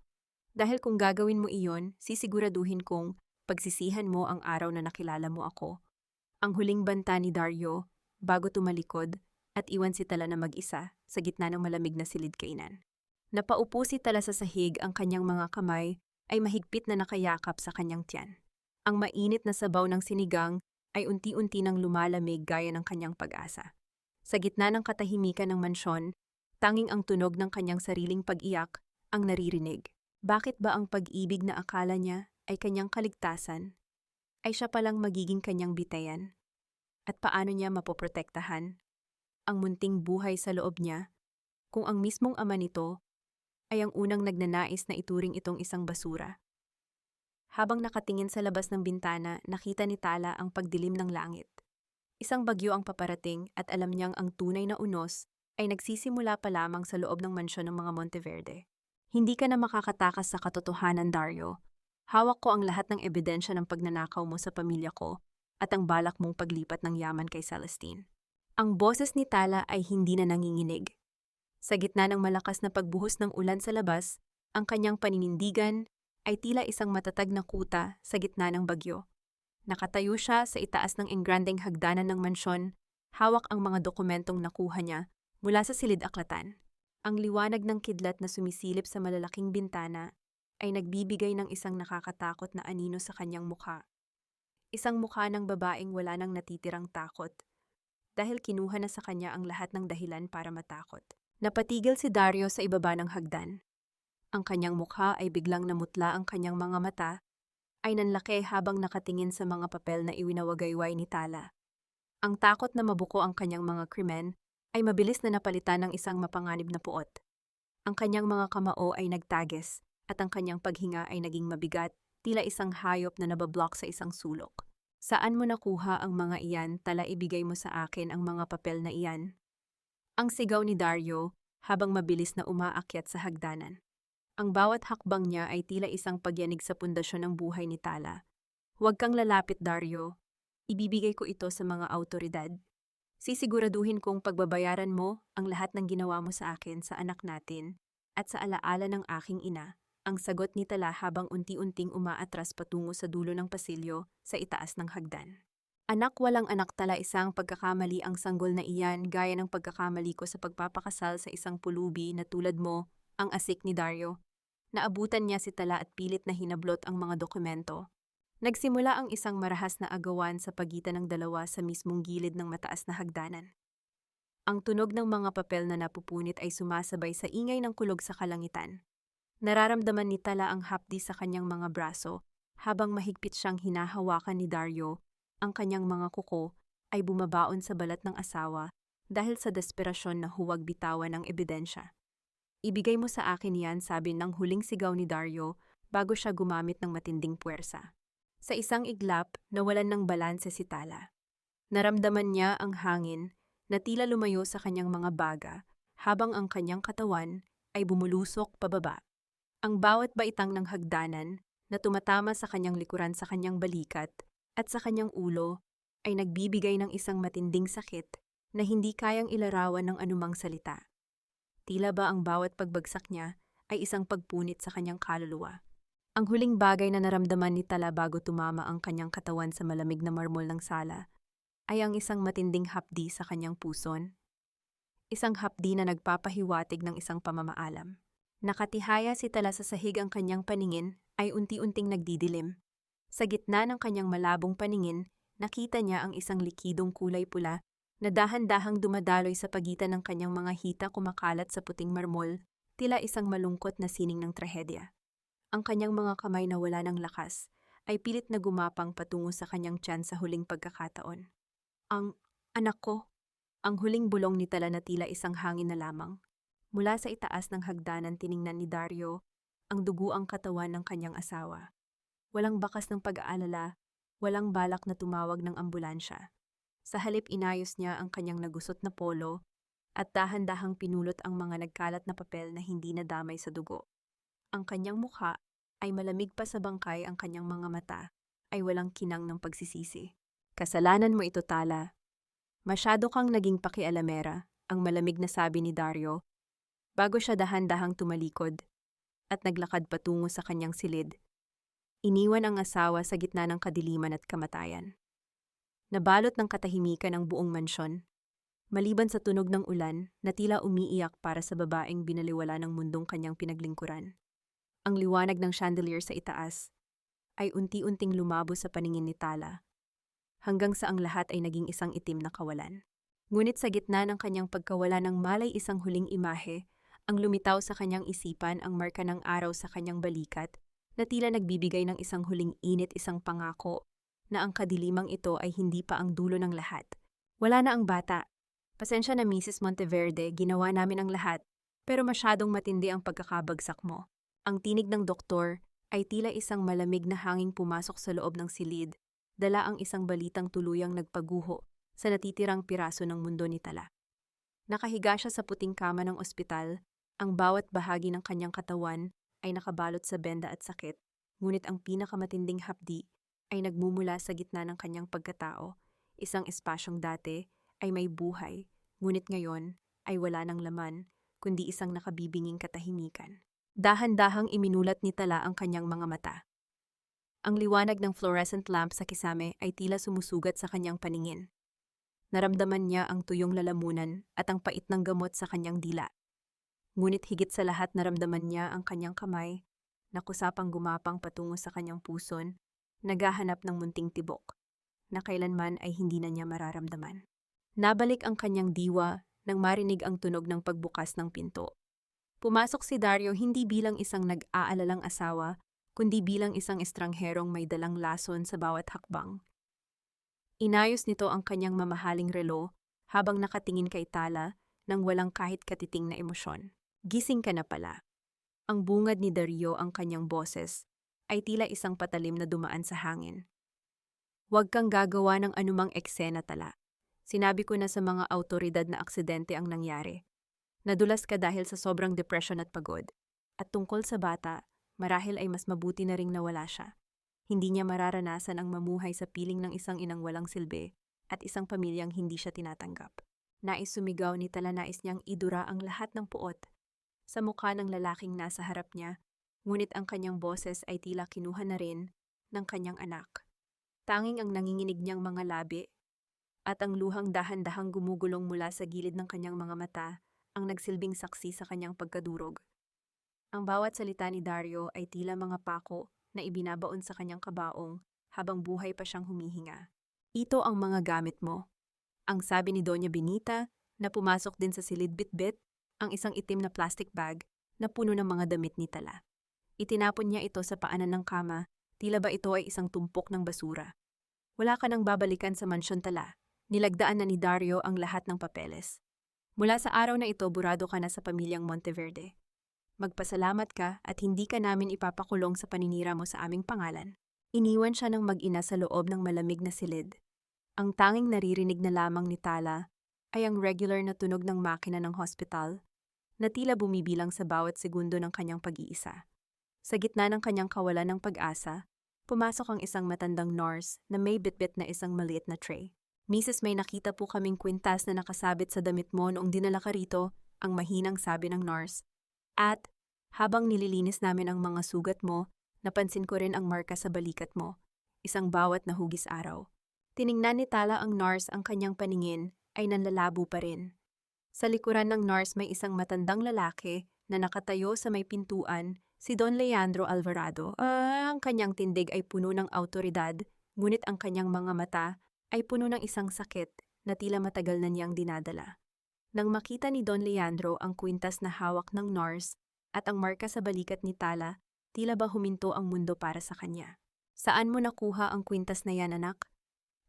Dahil kung gagawin mo iyon, sisiguraduhin kong pagsisihan mo ang araw na nakilala mo ako. Ang huling banta ni Dario, bago tumalikod, at iwan si Tala na mag-isa sa gitna ng malamig na silid-kainan. Napaupo si Tala sa sahig, ang kanyang mga kamay ay mahigpit na nakayakap sa kanyang tiyan. Ang mainit na sabaw ng sinigang ay unti-unti nang lumalamig gaya ng kanyang pag-asa. Sa gitna ng katahimikan ng mansyon, tanging ang tunog ng kanyang sariling pag-iyak ang naririnig. Bakit ba ang pag-ibig na akala niya ay kanyang kaligtasan ay siya palang magiging kanyang bitayan? At paano niya mapoprotektahan ang munting buhay sa loob niya kung ang mismong ama nito ay ang unang nagnanais na ituring itong isang basura? Habang nakatingin sa labas ng bintana, nakita ni Tala ang pagdilim ng langit. Isang bagyo ang paparating at alam niyang ang tunay na unos ay nagsisimula pa lamang sa loob ng mansyon ng mga Monteverde. Hindi ka na makakatakas sa katotohanan, Dario. Hawak ko ang lahat ng ebidensya ng pagnanakaw mo sa pamilya ko at ang balak mong paglipat ng yaman kay Celestine. Ang boses ni Tala ay hindi na nanginginig. Sa gitna ng malakas na pagbuhos ng ulan sa labas, ang kanyang paninindigan ay tila isang matatag na kuta sa gitna ng bagyo. Nakatayo siya sa itaas ng engrandeng hagdanan ng mansyon, hawak ang mga dokumentong nakuha niya mula sa silid-aklatan. Ang liwanag ng kidlat na sumisilip sa malalaking bintana ay nagbibigay ng isang nakakatakot na anino sa kanyang mukha. Isang mukha ng babaeng wala nang natitirang takot, dahil kinuha na sa kanya ang lahat ng dahilan para matakot. Napatigil si Dario sa ibaba ng hagdan. Ang kanyang mukha ay biglang namutla, ang kanyang mga mata ay nanlaki habang nakatingin sa mga papel na iwinawagayway ni Tala. Ang takot na mabuko ang kanyang mga krimen ay mabilis na napalitan ng isang mapanganib na puot. Ang kanyang mga kamao ay nagtagis at ang kanyang paghinga ay naging mabigat, tila isang hayop na nabablock sa isang sulok. Saan mo nakuha ang mga iyan? Tala, ibigay mo sa akin ang mga papel na iyan. Ang sigaw ni Dario habang mabilis na umaakyat sa hagdanan. Ang bawat hakbang niya ay tila isang pagyanig sa pundasyon ng buhay ni Tala. Huwag kang lalapit, Dario. Ibibigay ko ito sa mga awtoridad. Sisiguraduhin kong pagbabayaran mo ang lahat ng ginawa mo sa akin, sa anak natin, at sa alaala ng aking ina. Ang sagot ni Tala habang unti-unting umaatras patungo sa dulo ng pasilyo sa itaas ng hagdan. Anak, walang anak, Tala, isang pagkakamali ang sanggol na iyan, gaya ng pagkakamali ko sa pagpapakasal sa isang pulubi na tulad mo, ang asik ni Dario. Naabutan niya si Tala at pilit na hinablot ang mga dokumento. Nagsimula ang isang marahas na agawan sa pagitan ng dalawa sa mismong gilid ng mataas na hagdanan. Ang tunog ng mga papel na napupunit ay sumasabay sa ingay ng kulog sa kalangitan. Nararamdaman ni Tala ang hapdi sa kanyang mga braso habang mahigpit siyang hinahawakan ni Dario. Ang kanyang mga kuko ay bumabaon sa balat ng asawa dahil sa desperasyon na huwag bitawan ng ebidensya. Ibigay mo sa akin yan, sabi ng huling sigaw ni Dario bago siya gumamit ng matinding puwersa. Sa isang iglap, nawalan ng balanse si Tala. Naramdaman niya ang hangin na tila lumayo sa kanyang mga baga habang ang kanyang katawan ay bumulusok pababa. Ang bawat baitang ng hagdanan na tumatama sa kanyang likuran, sa kanyang balikat at sa kanyang ulo ay nagbibigay ng isang matinding sakit na hindi kayang ilarawan ng anumang salita. Tila ba ang bawat pagbagsak niya ay isang pagpunit sa kanyang kaluluwa. Ang huling bagay na naramdaman ni Tala bago tumama ang kanyang katawan sa malamig na marmol ng sala ay ang isang matinding hapdi sa kanyang puson. Isang hapdi na nagpapahiwatig ng isang pamamaalam. Nakatihaya si Tala sa sahig, ang kanyang paningin ay unti-unting nagdidilim. Sa gitna ng kanyang malabong paningin, nakita niya ang isang likidong kulay pula na dahan-dahang dumadaloy sa pagitan ng kanyang mga hita, kumakalat sa puting marmol, tila isang malungkot na sining ng trahedya. Ang kanyang mga kamay na wala ng lakas ay pilit na gumapang patungo sa kanyang tiyan sa huling pagkakataon. Ang anak ko, ang huling bulong ni Tala na tila isang hangin na lamang. Mula sa itaas ng hagdanan, tiningnan ni Dario ang duguang katawan ng kanyang asawa. Walang bakas ng pag-aalala, walang balak na tumawag ng ambulansya. Sa halip, inayos niya ang kanyang nagusot na polo at dahan-dahang pinulot ang mga nagkalat na papel na hindi nadamay sa dugo. Ang kanyang mukha ay malamig pa sa bangkay, ang kanyang mga mata ay walang kinang ng pagsisisi. Kasalanan mo ito, Tala. Masyado kang naging pakialamera, ang malamig na sabi ni Dario, bago siya dahan-dahang tumalikod at naglakad patungo sa kanyang silid. Iniwan ang asawa sa gitna ng kadiliman at kamatayan. Nabalot ng katahimikan ang buong mansyon. Maliban sa tunog ng ulan na tila umiiyak para sa babaeng binaliwala ng mundong kanyang pinaglingkuran. Ang liwanag ng chandelier sa itaas ay unti-unting lumabo sa paningin ni Tala, hanggang sa ang lahat ay naging isang itim na kawalan. Ngunit sa gitna ng kanyang pagkawala ng malay isang huling imahe, ang lumitaw sa kanyang isipan ang marka ng araw sa kanyang balikat na tila nagbibigay ng isang huling init, isang pangako na ang kadilimang ito ay hindi pa ang dulo ng lahat. Wala na ang bata. Pasensya na Mrs. Monteverde, ginawa namin ang lahat, pero masyadong matindi ang pagkakabagsak mo. Ang tinig ng doktor ay tila isang malamig na hanging pumasok sa loob ng silid, dala ang isang balitang tuluyang nagpaguho sa natitirang piraso ng mundo ni Tala. Nakahiga siya sa puting kama ng ospital, ang bawat bahagi ng kanyang katawan ay nakabalot sa benda at sakit, ngunit ang pinakamatinding hapdi ay nagmumula sa gitna ng kanyang pagkatao, isang espasyong dati ay may buhay, ngunit ngayon ay wala ng laman, kundi isang nakabibinging katahimikan. Dahan-dahang iminulat ni Tala ang kanyang mga mata. Ang liwanag ng fluorescent lamp sa kisame ay tila sumusugat sa kanyang paningin. Naramdaman niya ang tuyong lalamunan at ang pait ng gamot sa kanyang dila. Ngunit higit sa lahat naramdaman niya ang kanyang kamay na kusapang gumapang patungo sa kanyang puson, naghahanap ng munting tibok, na kailanman ay hindi na niya mararamdaman. Nabalik ang kanyang diwa nang marinig ang tunog ng pagbukas ng pinto. Pumasok si Dario hindi bilang isang nag-aalalang asawa, kundi bilang isang estrangherong may dalang lason sa bawat hakbang. Inayos nito ang kanyang mamahaling relo habang nakatingin kay Tala nang walang kahit katiting na emosyon. Gising ka na pala. Ang bungad ni Dario ang kanyang boses ay tila isang patalim na dumaan sa hangin. Huwag kang gagawa ng anumang eksena, Tala. Sinabi ko na sa mga awtoridad na aksidente ang nangyari. Nadulas ka dahil sa sobrang depression at pagod. At tungkol sa bata, marahil ay mas mabuti na ring nawala siya. Hindi niya mararanasan ang mamuhay sa piling ng isang inang walang silbi at isang pamilyang hindi siya tinatanggap. Nais sumigaw ni Tala, nais niyang idura ang lahat ng puot sa mukha ng lalaking nasa harap niya, ngunit ang kanyang boses ay tila kinuha na rin ng kanyang anak. Tanging ang nanginginig niyang mga labi at ang luhang dahan-dahang gumugulong mula sa gilid ng kanyang mga mata ang nagsilbing saksi sa kanyang pagkadurog. Ang bawat salita ni Dario ay tila mga pako na ibinabaon sa kanyang kabaong habang buhay pa siyang humihinga. Ito ang mga gamit mo. Ang sabi ni Doña Benita na pumasok din sa silid bitbit ang isang itim na plastic bag na puno ng mga damit ni Tala. Itinapon niya ito sa paanan ng kama, tila ba ito ay isang tumpok ng basura. Wala ka nang babalikan sa mansyon, Tala. Nilagdaan na ni Dario ang lahat ng papeles. Mula sa araw na ito, burado ka na sa pamilyang Monteverde. Magpasalamat ka at hindi ka namin ipapakulong sa paninira mo sa aming pangalan. Iniwan siya ng mag-ina sa loob ng malamig na silid. Ang tanging naririnig na lamang ni Tala ay ang regular na tunog ng makina ng hospital na tila bumibilang sa bawat segundo ng kanyang pag-iisa. Sa gitna ng kanyang kawalan ng pag-asa, pumasok ang isang matandang nurse na may bitbit na isang maliit na tray. Mrs. May nakita po kaming kwintas na nakasabit sa damit mo noong dinala ka rito, ang mahinang sabi ng nurse. At habang nililinis namin ang mga sugat mo, napansin ko rin ang marka sa balikat mo, isang bawat na hugis araw. Tiningnan ni Tala ang nurse, ang kanyang paningin ay nanlalabo pa rin. Sa likuran ng nurse may isang matandang lalaki na nakatayo sa may pintuan, si Don Leandro Alvarado. Ang kanyang tindig ay puno ng awtoridad, ngunit ang kanyang mga mata ay puno ng isang sakit na tila matagal na niyang dinadala. Nang makita ni Don Leandro ang kwintas na hawak ng nurse at ang marka sa balikat ni Tala, tila ba huminto ang mundo para sa kanya. Saan mo nakuha ang kwintas na yan, anak?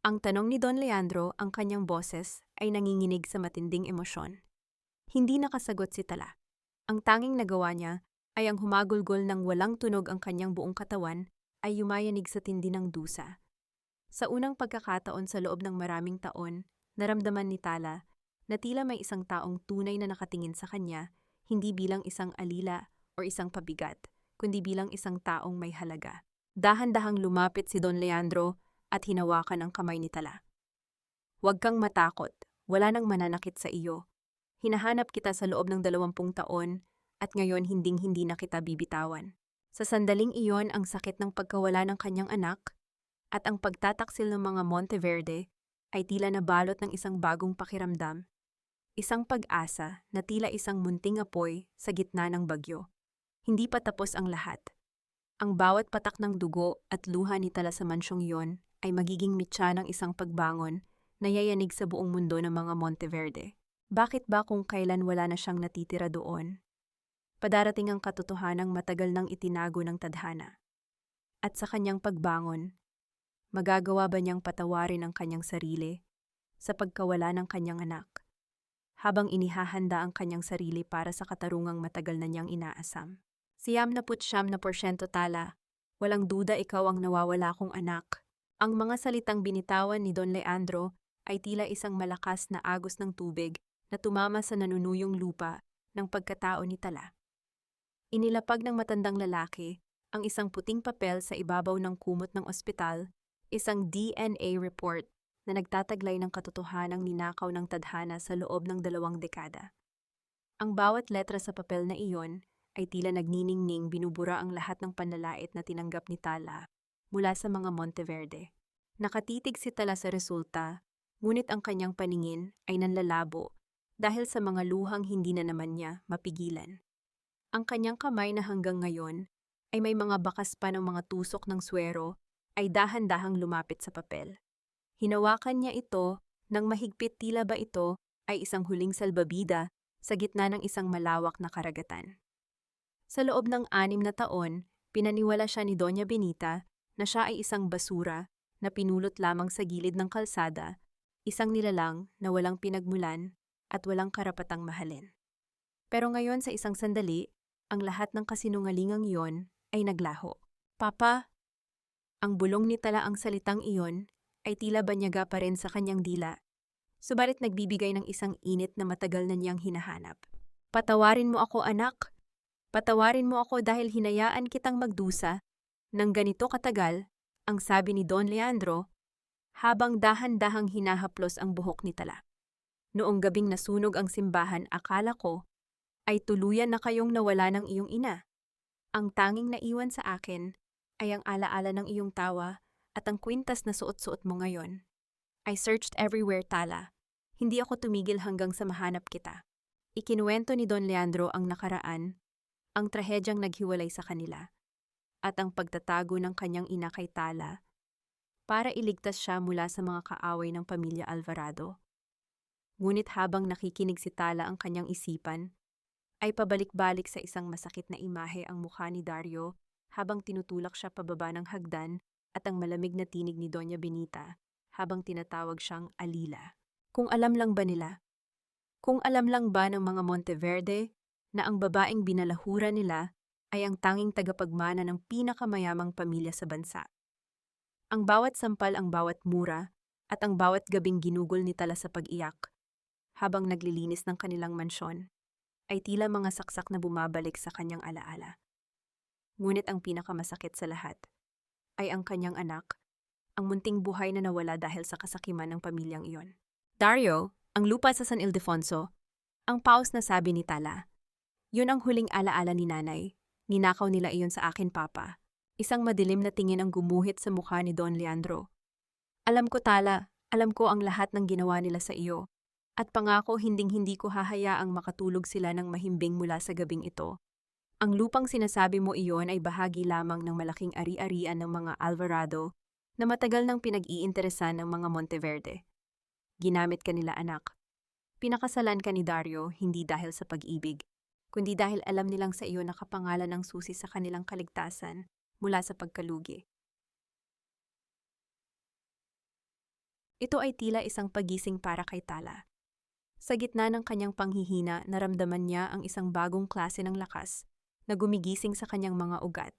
Ang tanong ni Don Leandro, ang kanyang boses ay nanginginig sa matinding emosyon. Hindi nakasagot si Tala. Ang tanging nagawa niya ay ang humagulgol ng walang tunog, ang kanyang buong katawan ay yumayanig sa tindi ng dusa. Sa unang pagkakataon sa loob ng maraming taon, naramdaman ni Tala na tila may isang taong tunay na nakatingin sa kanya, hindi bilang isang alila o isang pabigat, kundi bilang isang taong may halaga. Dahan-dahang lumapit si Don Leandro at hinawakan ang kamay ni Tala. Huwag kang matakot, wala nang mananakit sa iyo. Hinahanap kita sa loob ng 20 taon at ngayon hinding-hindi na kita bibitawan. Sa sandaling iyon, ang sakit ng pagkawala ng kanyang anak at ang pagtataksil ng mga Monteverde ay tila nabalot ng isang bagong pakiramdam Isang pag-asa na tila isang munting apoy sa gitna ng bagyo. Hindi pa tapos ang lahat. Ang bawat patak ng dugo at luha ni Tala sa mansyong iyon ay magiging mitya ng isang pagbangon na yayanig sa buong mundo ng mga Monteverde. Bakit ba kung kailan wala na siyang natitira doon? Padarating ang katotohanang matagal nang itinago ng tadhana. At sa kanyang pagbangon, magagawa ba niyang patawarin ang kanyang sarili sa pagkawala ng kanyang anak, habang inihahanda ang kanyang sarili para sa katarungang matagal na niyang inaasam? Siyam na porsyento Tala, walang duda ikaw ang nawawala kong anak. Ang mga salitang binitawan ni Don Leandro ay tila isang malakas na agos ng tubig na tumama sa nanunuyong lupa ng pagkatao ni Tala. Inilapag ng matandang lalaki ang isang puting papel sa ibabaw ng kumot ng ospital, isang DNA report na nagtataglay ng katotohanang ninakaw ng tadhana sa loob ng 2 dekada. Ang bawat letra sa papel na iyon ay tila nagniningning binubura ang lahat ng panlalait na tinanggap ni Tala mula sa mga Monteverde. Nakatitig si Tala sa resulta, ngunit ang kanyang paningin ay nanlalabo dahil sa mga luhang hindi na naman niya mapigilan. Ang kanyang kamay na hanggang ngayon ay may mga bakas pa ng mga tusok ng swero ay dahan-dahang lumapit sa papel. Hinawakan niya ito nang mahigpit, tila ba ito ay isang huling salbabida sa gitna ng isang malawak na karagatan. Sa loob ng 6 na taon, pinaniwala siya ni Doña Benita na siya ay isang basura na pinulot lamang sa gilid ng kalsada, isang nilalang na walang pinagmulan at walang karapatang mahalin. Pero ngayon sa isang sandali, ang lahat ng kasinungalingang iyon ay naglaho. Papa, ang bulong ni Tala ang salitang iyon ay tila banyaga pa rin sa kanyang dila, subalit nagbibigay ng isang init na matagal na niyang hinahanap. Patawarin mo ako, anak. Patawarin mo ako dahil hinayaan kitang magdusa ng ganito katagal, ang sabi ni Don Leandro, habang dahan-dahang hinahaplos ang buhok ni Tala. Noong gabing nasunog ang simbahan, akala ko ay tuluyan na kayong nawala ng iyong ina. Ang tanging naiwan sa akin ay ang alaala ng iyong tawa at ang kwintas na suot-suot mo ngayon. I searched everywhere, Tala. Hindi ako tumigil hanggang sa mahanap kita. Ikinuwento ni Don Leandro ang nakaraan, ang trahedyang naghiwalay sa kanila, at ang pagtatago ng kanyang ina kay Tala para iligtas siya mula sa mga kaaway ng pamilya Alvarado. Ngunit habang nakikinig si Tala, ang kanyang isipan ay pabalik-balik sa isang masakit na imahe, ang mukha ni Dario habang tinutulak siya pababa ng hagdan at ang malamig na tinig ni Doña Benita habang tinatawag siyang Alila. Kung alam lang ba nila? Kung alam lang ba ng mga Monteverde na ang babaeng binalahura nila ay ang tanging tagapagmana ng pinakamayamang pamilya sa bansa. Ang bawat sampal, ang bawat mura, at ang bawat gabing ginugol ni Tala sa pag-iyak, habang naglilinis ng kanilang mansyon, ay tila mga saksak na bumabalik sa kanyang alaala. Ngunit ang pinakamasakit sa lahat ay ang kanyang anak, ang munting buhay na nawala dahil sa kasakiman ng pamilyang iyon. Dario, ang lupa sa San Ildefonso, ang paus na sabi ni Tala. Yun ang huling alaala ni nanay. Ninakaw nila iyon sa akin, Papa. Isang madilim na tingin ang gumuhit sa mukha ni Don Leandro. Alam ko, Tala, alam ko ang lahat ng ginawa nila sa iyo. At pangako, hinding-hindi ko hahayaang makatulog sila ng mahimbing mula sa gabing ito. Ang lupang sinasabi mo iyon ay bahagi lamang ng malaking ari-arian ng mga Alvarado na matagal nang pinag-iinteresan ng mga Monteverde. Ginamit ka nila, anak. Pinakasalan ka ni Dario hindi dahil sa pag-ibig, kundi dahil alam nilang sa iyo nakapangalan ng susi sa kanilang kaligtasan mula sa pagkalugi. Ito ay tila isang pagising para kay Tala. Sa gitna ng kanyang panghihina, naramdaman niya ang isang bagong klase ng lakas na gumigising sa kanyang mga ugat.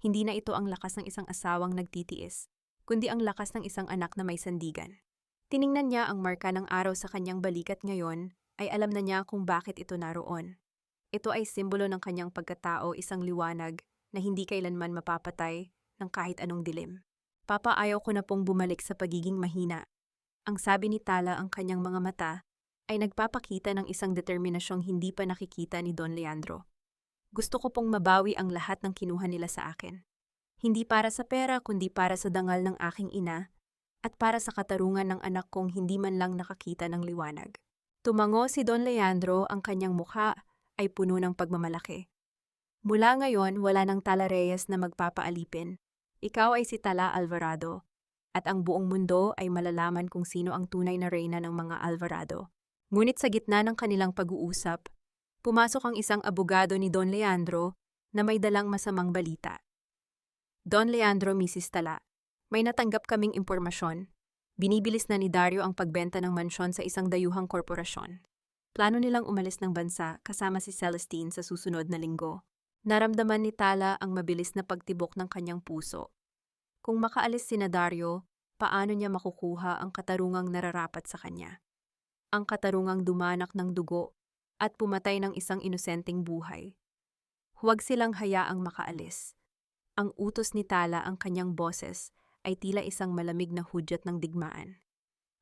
Hindi na ito ang lakas ng isang asawang nagtitiis, kundi ang lakas ng isang anak na may sandigan. Tiningnan niya ang marka ng araw sa kanyang balikat ngayon, ay alam na niya kung bakit ito naroon. Ito ay simbolo ng kanyang pagkatao, isang liwanag na hindi kailanman mapapatay ng kahit anong dilim. Papa, ayaw ko na pong bumalik sa pagiging mahina. Ang sabi ni Tala, ang kanyang mga mata ay nagpapakita ng isang determinasyong hindi pa nakikita ni Don Leandro. Gusto ko pong mabawi ang lahat ng kinuha nila sa akin. Hindi para sa pera, kundi para sa dangal ng aking ina at para sa katarungan ng anak kong hindi man lang nakakita ng liwanag. Tumango si Don Leandro, ang kanyang mukha ay puno ng pagmamalaki. Mula ngayon, wala nang Tala Reyes na magpapaalipin. Ikaw ay si Tala Alvarado, at ang buong mundo ay malalaman kung sino ang tunay na reyna ng mga Alvarado. Ngunit sa gitna ng kanilang pag-uusap, pumasok ang isang abogado ni Don Leandro na may dalang masamang balita. Don Leandro, Mrs. Tala, may natanggap kaming impormasyon. Binibilis na ni Dario ang pagbenta ng mansyon sa isang dayuhang korporasyon. Plano nilang umalis ng bansa kasama si Celestine sa susunod na linggo. Naramdaman ni Tala ang mabilis na pagtibok ng kanyang puso. Kung makaalis si Dario, paano niya makukuha ang katarungang nararapat sa kanya? Ang katarungang dumanak ng dugo at pumatay ng isang inosenteng buhay. Huwag silang hayaang makaalis. Ang utos ni Tala, ang kanyang boses, ay tila isang malamig na hudyat ng digmaan.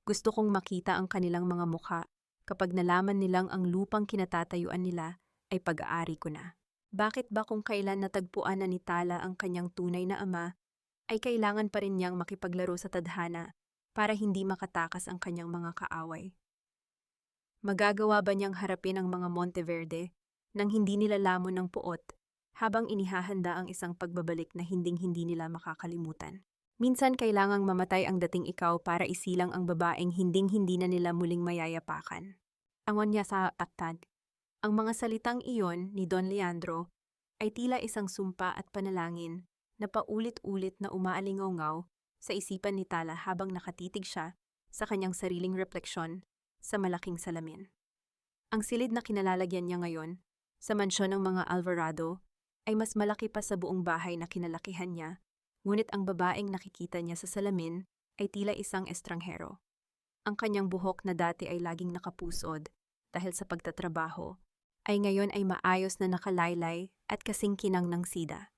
Gusto kong makita ang kanilang mga mukha kapag nalaman nilang ang lupang kinatatayuan nila ay pag-aari ko na. Bakit ba kung kailan natagpuan na ni Tala ang kanyang tunay na ama, ay kailangan pa rin niyang makipaglaro sa tadhana para hindi makatakas ang kanyang mga kaaway? Magagawa ba niyang harapin ang mga Monteverde nang hindi nila lamon ng puot habang inihahanda ang isang pagbabalik na hinding-hindi nila makakalimutan? Minsan kailangang mamatay ang dating ikaw para isilang ang babaeng hinding-hindi na nila muling mayayapakan. Angon niya sa taktad. Ang mga salitang iyon ni Don Leandro ay tila isang sumpa at panalangin na paulit-ulit na umaalingaw sa isipan ni Tala habang nakatitig siya sa kanyang sariling refleksyon sa malaking salamin. Ang silid na kinalalagyan niya ngayon sa mansyon ng mga Alvarado ay mas malaki pa sa buong bahay na kinalakihan niya, ngunit ang babaeng nakikita niya sa salamin ay tila isang estranghero. Ang kanyang buhok na dati ay laging nakapusod dahil sa pagtatrabaho, ay ngayon ay maayos na nakalaylay at kasing kinang ng sida.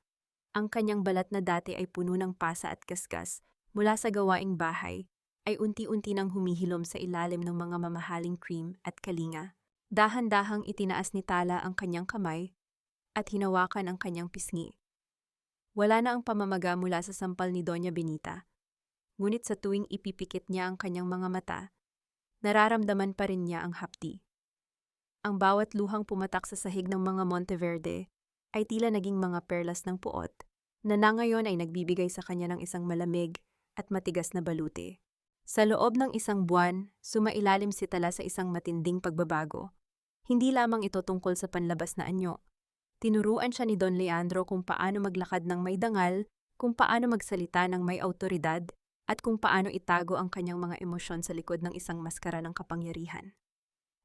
Ang kanyang balat na dati ay puno ng pasa at kaskas mula sa gawaing bahay, ay unti-unti nang humihilom sa ilalim ng mga mamahaling cream at kalinga. Dahan-dahang itinaas ni Tala ang kanyang kamay at hinawakan ang kanyang pisngi. Wala na ang pamamaga mula sa sampal ni Doña Benita. Ngunit sa tuwing ipipikit niya ang kanyang mga mata, nararamdaman pa rin niya ang hapdi. Ang bawat luhang pumatak sa sahig ng mga Monteverde ay tila naging mga perlas ng puot na ngayon ay nagbibigay sa kanya ng isang malamig at matigas na baluti. Sa loob ng isang buwan, sumailalim si Tala sa isang matinding pagbabago. Hindi lamang ito tungkol sa panlabas na anyo. Tinuruan siya ni Don Leandro kung paano maglakad ng may dangal, kung paano magsalita ng may awtoridad, at kung paano itago ang kanyang mga emosyon sa likod ng isang maskara ng kapangyarihan.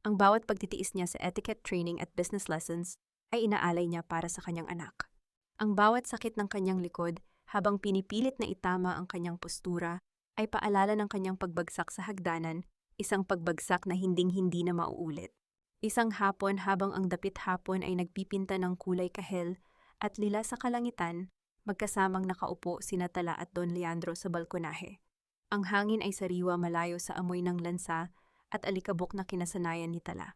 Ang bawat pagtitiis niya sa etiquette training at business lessons ay inaalay niya para sa kanyang anak. Ang bawat sakit ng kanyang likod habang pinipilit na itama ang kanyang postura ay paalala ng kanyang pagbagsak sa hagdanan, isang pagbagsak na hinding-hindi na mauulit. Isang hapon habang ang dapit hapon ay nagpipinta ng kulay kahel at lila sa kalangitan, magkasamang nakaupo sina Tala at Don Leandro sa balkonahe. Ang hangin ay sariwa malayo sa amoy ng lansa at alikabok na kinasanayan ni Tala.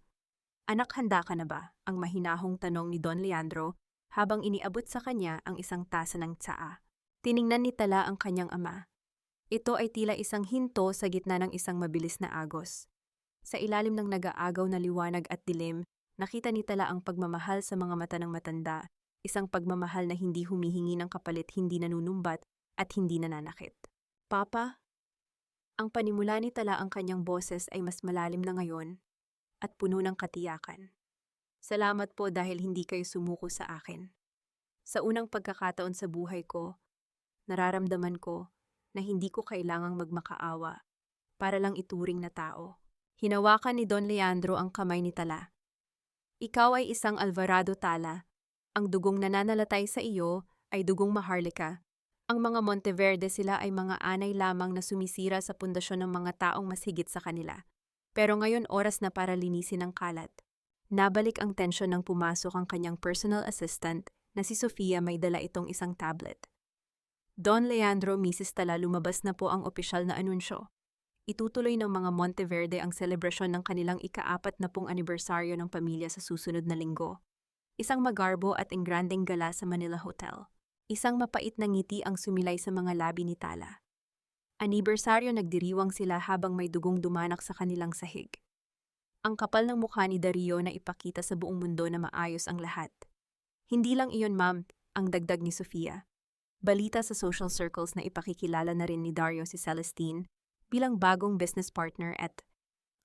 Anak, handa ka na ba? Ang mahinahong tanong ni Don Leandro habang iniabot sa kanya ang isang tasa ng tsaa. Tiningnan ni Tala ang kanyang ama. Ito ay tila isang hinto sa gitna ng isang mabilis na agos. Sa ilalim ng nag-aagaw na liwanag at dilim, nakita ni Tala ang pagmamahal sa mga mata ng matanda, isang pagmamahal na hindi humihingi ng kapalit, hindi nanunumbat at hindi nananakit. Papa? Ang panimula ni Tala, ang kanyang boses ay mas malalim na ngayon at puno ng katiyakan. Salamat po dahil hindi kayo sumuko sa akin. Sa unang pagkakataon sa buhay ko, nararamdaman ko na hindi ko kailangang magmakaawa para lang ituring na tao. Hinawakan ni Don Leandro ang kamay ni Tala. Ikaw ay isang Alvarado, Tala. Ang dugong nananalatay sa iyo ay dugong Maharlika. Ang mga Monteverde, sila ay mga anay lamang na sumisira sa pundasyon ng mga taong mas higit sa kanila. Pero ngayon oras na para linisin ang kalat. Nabalik ang tensyon nang pumasok ang kanyang personal assistant na si Sofia, may dala itong isang tablet. Don Leandro, Mrs. Tala, lumabas na po ang opisyal na anunsyo. Itutuloy ng mga Monteverde ang selebrasyon ng kanilang ika-40 anibersaryo ng pamilya sa susunod na linggo. Isang magarbo at engrandeng gala sa Manila Hotel. Isang mapait na ngiti ang sumilay sa mga labi ni Tala. Anibersaryo, nagdiriwang sila habang may dugong dumanak sa kanilang sahig. Ang kapal ng mukha ni Dario na ipakita sa buong mundo na maayos ang lahat. Hindi lang iyon, ma'am, ang dagdag ni Sofia. Balita sa social circles na ipakikilala na rin ni Dario si Celestine bilang bagong business partner at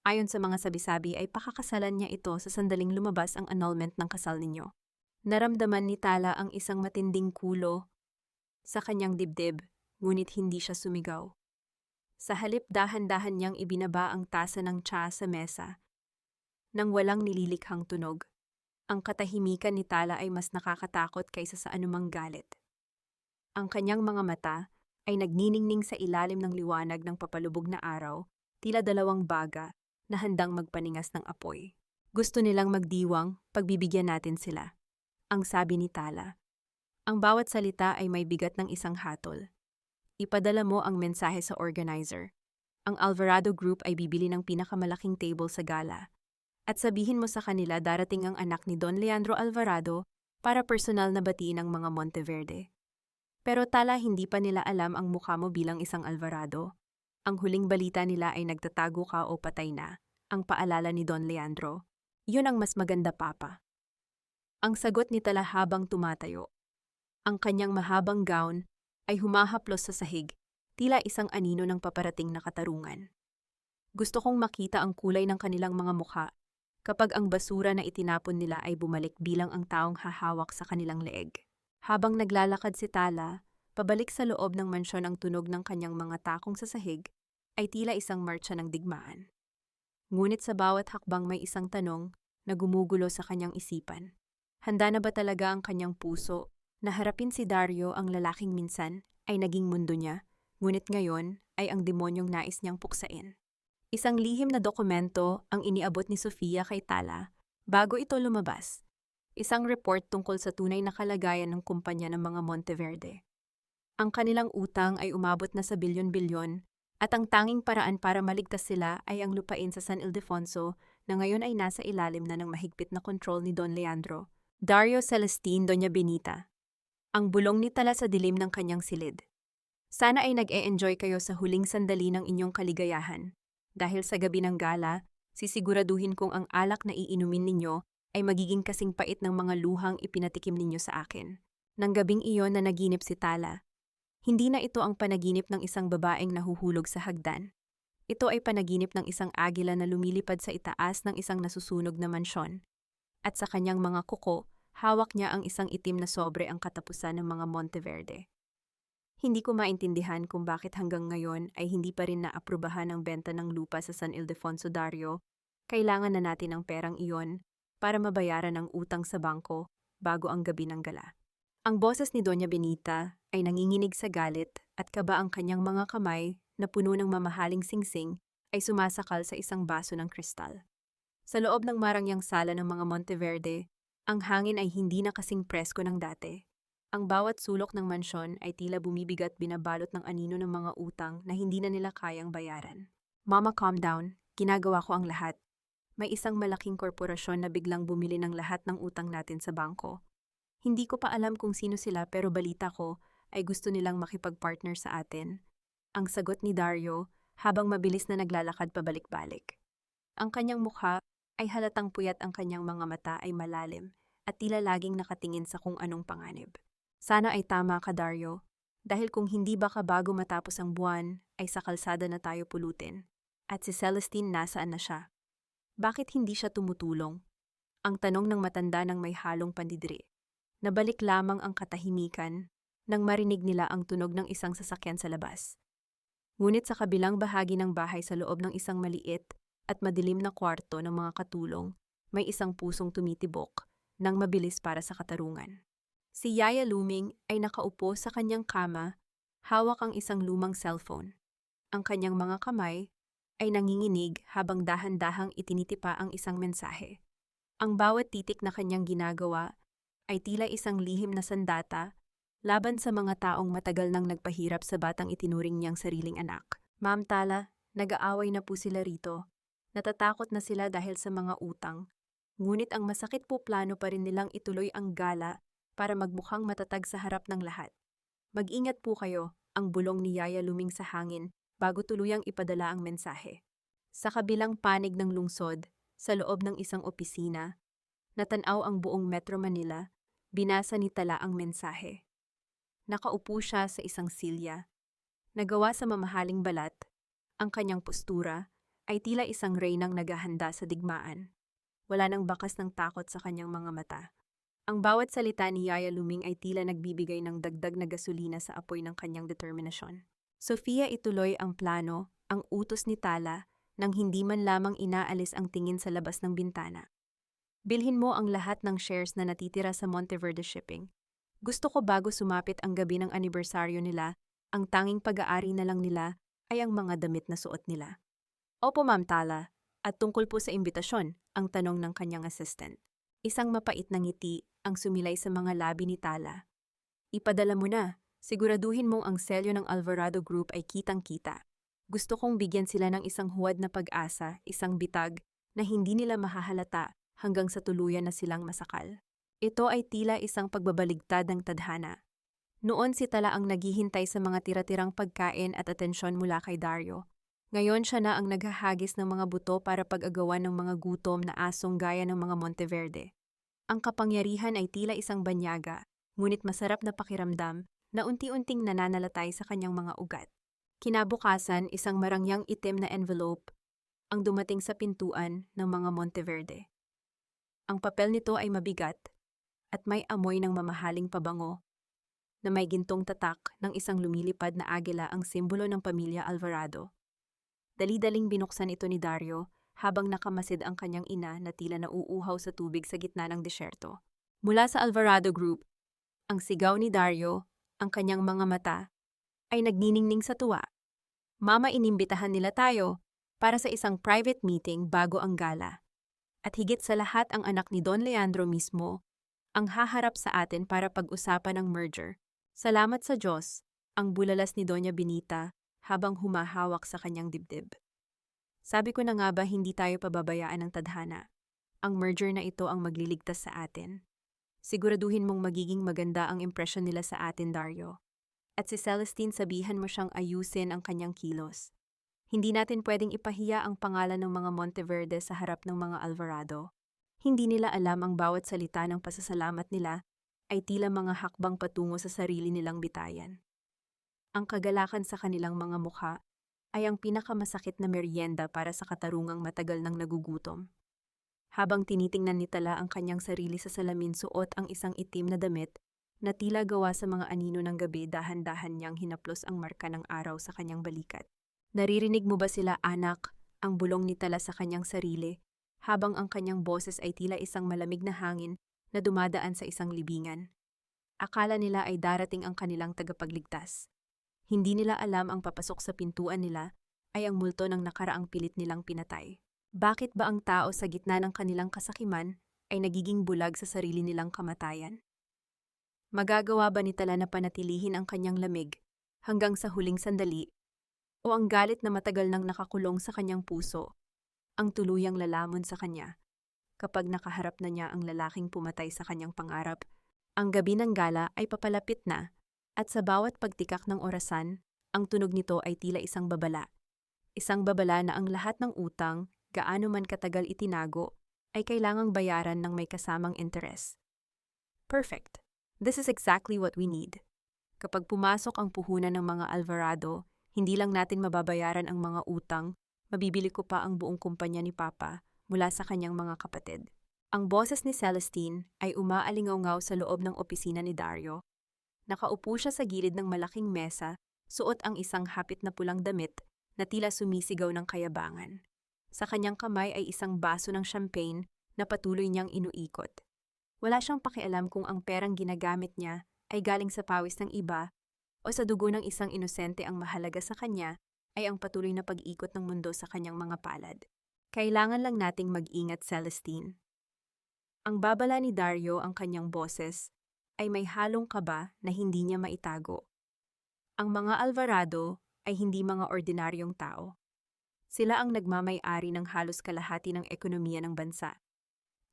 ayon sa mga sabi-sabi ay pakakasalan niya ito sa sandaling lumabas ang annulment ng kasal ninyo. Naramdaman ni Tala ang isang matinding kulo sa kanyang dibdib, ngunit hindi siya sumigaw. Sa halip dahan-dahan niyang ibinaba ang tasa ng tsa sa mesa nang walang nililikhang tunog. Ang katahimikan ni Tala ay mas nakakatakot kaysa sa anumang galit. Ang kanyang mga mata ay nagniningning sa ilalim ng liwanag ng papalubog na araw, tila dalawang baga na handang magpaningas ng apoy. Gusto nilang magdiwang, pagbibigyan natin sila. Ang sabi ni Tala. Ang bawat salita ay may bigat ng isang hatol. Ipadala mo ang mensahe sa organizer. Ang Alvarado Group ay bibili ng pinakamalaking table sa gala. At sabihin mo sa kanila darating ang anak ni Don Leandro Alvarado para personal na batiin ang mga Monteverde. Pero Tala, hindi pa nila alam ang mukha mo bilang isang Alvarado. Ang huling balita nila ay nagtatago ka o patay na, ang paalala ni Don Leandro. Yun ang mas maganda, Papa. Ang sagot ni Tala habang tumatayo. Ang kanyang mahabang gown ay humahaplos sa sahig, tila isang anino ng paparating na katarungan. Gusto kong makita ang kulay ng kanilang mga mukha kapag ang basura na itinapon nila ay bumalik bilang ang taong hahawak sa kanilang leeg. Habang naglalakad si Tala, pabalik sa loob ng mansyon ang tunog ng kanyang mga takong sa sahig, ay tila isang marcha ng digmaan. Ngunit sa bawat hakbang may isang tanong na gumugulo sa kanyang isipan. Handa na ba talaga ang kanyang puso na harapin si Dario, ang lalaking minsan ay naging mundo niya, ngunit ngayon ay ang demonyong nais niyang puksain? Isang lihim na dokumento ang iniabot ni Sofia kay Tala bago ito lumabas. Isang report tungkol sa tunay na kalagayan ng kumpanya ng mga Monteverde. Ang kanilang utang ay umabot na sa bilyon-bilyon at ang tanging paraan para maligtas sila ay ang lupain sa San Ildefonso na ngayon ay nasa ilalim na ng mahigpit na kontrol ni Don Leandro. Dario, Celestine, Doña Benita. Ang bulong ni Tala sa dilim ng kanyang silid. Sana ay nag-e-enjoy kayo sa huling sandali ng inyong kaligayahan. Dahil sa gabi ng gala, sisiguraduhin kong ang alak na iinumin ninyo ay magiging kasing pait ng mga luhang ipinatikim ninyo sa akin. Nang gabing iyon na naginip si Tala, hindi na ito ang panaginip ng isang babaeng nahuhulog sa hagdan. Ito ay panaginip ng isang agila na lumilipad sa itaas ng isang nasusunog na mansyon. At sa kanyang mga kuko, hawak niya ang isang itim na sobre ang katapusan ng mga Monteverde. Hindi ko maintindihan kung bakit hanggang ngayon ay hindi pa rin naaprubahan ang benta ng lupa sa San Ildefonso, Dario. Kailangan na natin ang perang iyon para mabayaran ang utang sa bangko bago ang gabi ng gala. Ang boses ni Doña Benita ay nanginginig sa galit at kaba ang kanyang mga kamay na puno ng mamahaling singsing ay sumasakal sa isang baso ng kristal. Sa loob ng marangyang sala ng mga Monteverde, ang hangin ay hindi na kasing presko ng dati. Ang bawat sulok ng mansyon ay tila bumibigat binabalot ng anino ng mga utang na hindi na nila kayang bayaran. Mama, calm down. Ginagawa ko ang lahat. May isang malaking korporasyon na biglang bumili ng lahat ng utang natin sa bangko. Hindi ko pa alam kung sino sila pero balita ko ay gusto nilang makipag-partner sa atin. Ang sagot ni Dario habang mabilis na naglalakad pabalik-balik. Ang kanyang mukha ay halatang puyat, ang kanyang mga mata ay malalim at tila laging nakatingin sa kung anong panganib. Sana ay tama ka, Dario, dahil kung hindi baka bago matapos ang buwan ay sa kalsada na tayo pulutin. At si Celestine, nasaan na siya? Bakit hindi siya tumutulong? Ang tanong ng matanda ng may halong pandidiri. Nabalik lamang ang katahimikan nang marinig nila ang tunog ng isang sasakyan sa labas. Ngunit sa kabilang bahagi ng bahay, sa loob ng isang maliit at madilim na kwarto ng mga katulong, may isang pusong tumitibok nang mabilis para sa katarungan. Si Yaya Luming ay nakaupo sa kanyang kama, hawak ang isang lumang cellphone. Ang kanyang mga kamay ay nanginginig habang dahan-dahang itinitipa ang isang mensahe. Ang bawat titik na kanyang ginagawa ay tila isang lihim na sandata laban sa mga taong matagal nang nagpahirap sa batang itinuring niyang sariling anak. Ma'am Tala, nag-aaway na po sila rito. Natatakot na sila dahil sa mga utang. Ngunit ang masakit po, plano pa rin nilang ituloy ang gala para magmukhang matatag sa harap ng lahat. Mag-ingat po kayo, ang bulong ni Yaya Luming sa hangin bago tuluyang ipadala ang mensahe. Sa kabilang panig ng lungsod, sa loob ng isang opisina. Natanaw ang buong Metro Manila, binasa ni Tala ang mensahe. Nakaupo siya sa isang silya. Nagawa sa mamahaling balat, ang kanyang postura ay tila isang reynang naghahanda sa digmaan. Wala nang bakas ng takot sa kanyang mga mata. Ang bawat salita ni Yaya Luming ay tila nagbibigay ng dagdag na gasolina sa apoy ng kanyang determinasyon. Sofia, ituloy ang plano, ang utos ni Tala, nang hindi man lamang inaalis ang tingin sa labas ng bintana. Bilhin mo ang lahat ng shares na natitira sa Monteverde Shipping. Gusto ko bago sumapit ang gabi ng anibersaryo nila, ang tanging pag-aari na lang nila ay ang mga damit na suot nila. Opo, Ma'am Tala. At tungkol po sa imbitasyon, ang tanong ng kanyang assistant. Isang mapait na ngiti ang sumilay sa mga labi ni Tala. Ipadala mo na. Siguraduhin mong ang selyo ng Alvarado Group ay kitang-kita. Gusto kong bigyan sila ng isang huwad na pag-asa, isang bitag, na hindi nila mahahalata hanggang sa tuluyan na silang masakal. Ito ay tila isang pagbabaligtad ng tadhana. Noon si Tala ang naghihintay sa mga tira-tirang pagkain at atensyon mula kay Dario. Ngayon siya na ang naghahagis ng mga buto para pag-agawan ng mga gutom na asong gaya ng mga Monteverde. Ang kapangyarihan ay tila isang banyaga, ngunit masarap na pakiramdam na unti-unting nananalatay sa kanyang mga ugat. Kinabukasan, isang marangyang itim na envelope ang dumating sa pintuan ng mga Monteverde. Ang papel nito ay mabigat at may amoy ng mamahaling pabango na may gintong tatak ng isang lumilipad na agila ang simbolo ng pamilya Alvarado. Dali-daling binuksan ito ni Dario habang nakamasid ang kanyang ina na tila nauuhaw sa tubig sa gitna ng desyerto. Mula sa Alvarado Group, ang sigaw ni Dario, ang kanyang mga mata, ay nagniningning sa tuwa. Mama, inimbitahan nila tayo para sa isang private meeting bago ang gala. At higit sa lahat ang anak ni Don Leandro mismo ang haharap sa atin para pag-usapan ang merger. Salamat sa Diyos, ang bulalas ni Doña Benita habang humahawak sa kanyang dibdib. Sabi ko na nga ba hindi tayo pababayaan ng tadhana. Ang merger na ito ang magliligtas sa atin. Siguraduhin mong magiging maganda ang impresyon nila sa atin, Dario. At si Celestine, sabihan mo siyang ayusin ang kanyang kilos. Hindi natin pwedeng ipahiya ang pangalan ng mga Monteverde sa harap ng mga Alvarado. Hindi nila alam ang bawat salita ng pasasalamat nila ay tila mga hakbang patungo sa sarili nilang bitayan. Ang kagalakan sa kanilang mga mukha ay ang pinakamasakit na merienda para sa katarungang matagal nang nagugutom. Habang tinitingnan ni Tala ang kanyang sarili sa salamin, suot ang isang itim na damit na tila gawa sa mga anino ng gabi, dahan-dahan niyang hinaplos ang marka ng araw sa kanyang balikat. Naririnig mo ba sila, anak? Ang bulong ni Tala sa kanyang sarili, habang ang kanyang boses ay tila isang malamig na hangin na dumadaan sa isang libingan. Akala nila ay darating ang kanilang tagapagligtas. Hindi nila alam ang papasok sa pintuan nila ay ang multo ng nakaraang pilit nilang pinatay. Bakit ba ang tao sa gitna ng kanilang kasakiman ay nagiging bulag sa sarili nilang kamatayan? Magagawa ba ni Tala na panatilihin ang kanyang lamig hanggang sa huling sandali, o ang galit na matagal nang nakakulong sa kanyang puso ang tuluyang lalamon sa kanya kapag nakaharap na niya ang lalaking pumatay sa kanyang pangarap? Ang gabi ng gala ay papalapit na, at sa bawat pagtikak ng orasan, ang tunog nito ay tila isang babala. Isang babala na ang lahat ng utang, gaano man katagal itinago, ay kailangang bayaran ng may kasamang interes. Perfect. This is exactly what we need. Kapag pumasok ang puhunan ng mga Alvarado, hindi lang natin mababayaran ang mga utang, mabibili ko pa ang buong kumpanya ni Papa mula sa kanyang mga kapatid. Ang boses ni Celestine ay umaalingaw-ngaw sa loob ng opisina ni Dario. Nakaupo siya sa gilid ng malaking mesa, suot ang isang hapit na pulang damit na tila sumisigaw ng kayabangan. Sa kanyang kamay ay isang baso ng champagne na patuloy niyang inuikot. Wala siyang pakialam kung ang perang ginagamit niya ay galing sa pawis ng iba o sa dugo ng isang inosente. Ang mahalaga sa kanya ay ang patuloy na pag-ikot ng mundo sa kanyang mga palad. Kailangan lang nating mag-ingat, Celestine. Ang babala ni Dario, ang kanyang boses, ay may halong kaba na hindi niya maitago. Ang mga Alvarado ay hindi mga ordinaryong tao. Sila ang nagmamay-ari ng halos kalahati ng ekonomiya ng bansa.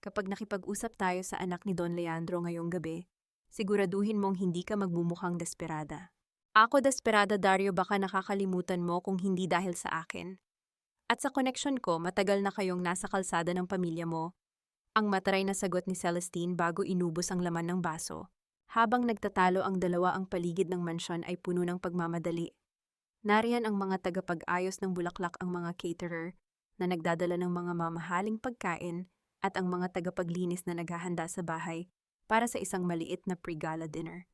Kapag nakipag-usap tayo sa anak ni Don Leandro ngayong gabi, siguraduhin mong hindi ka magmumukhang desperada. Ako desperada, Dario, baka nakakalimutan mo kung hindi dahil sa akin. At sa koneksyon ko, matagal na kayong nasa kalsada ng pamilya mo. Ang mataray na sagot ni Celestine bago inubos ang laman ng baso. Habang nagtatalo ang dalawa, ang paligid ng mansyon ay puno ng pagmamadali. Nariyan ang mga tagapag-ayos ng bulaklak, ang mga caterer na nagdadala ng mga mamahaling pagkain at ang mga tagapaglinis na naghahanda sa bahay para sa isang maliit na pre-gala dinner.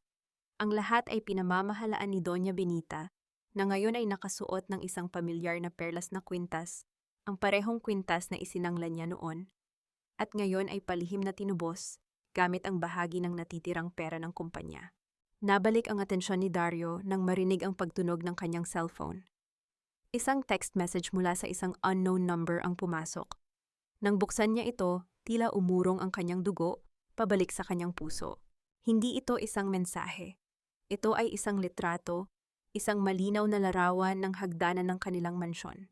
Ang lahat ay pinamamahalaan ni Doña Benita na ngayon ay nakasuot ng isang pamilyar na perlas na kwintas, ang parehong kwintas na isinanglan niya noon, at ngayon ay palihim na tinubos gamit ang bahagi ng natitirang pera ng kumpanya. Nabalik ang atensyon ni Dario nang marinig ang pagtunog ng kanyang cellphone. Isang text message mula sa isang unknown number ang pumasok. Nang buksan niya ito, tila umurong ang kanyang dugo pabalik sa kanyang puso. Hindi ito isang mensahe. Ito ay isang litrato, isang malinaw na larawan ng hagdanan ng kanilang mansyon.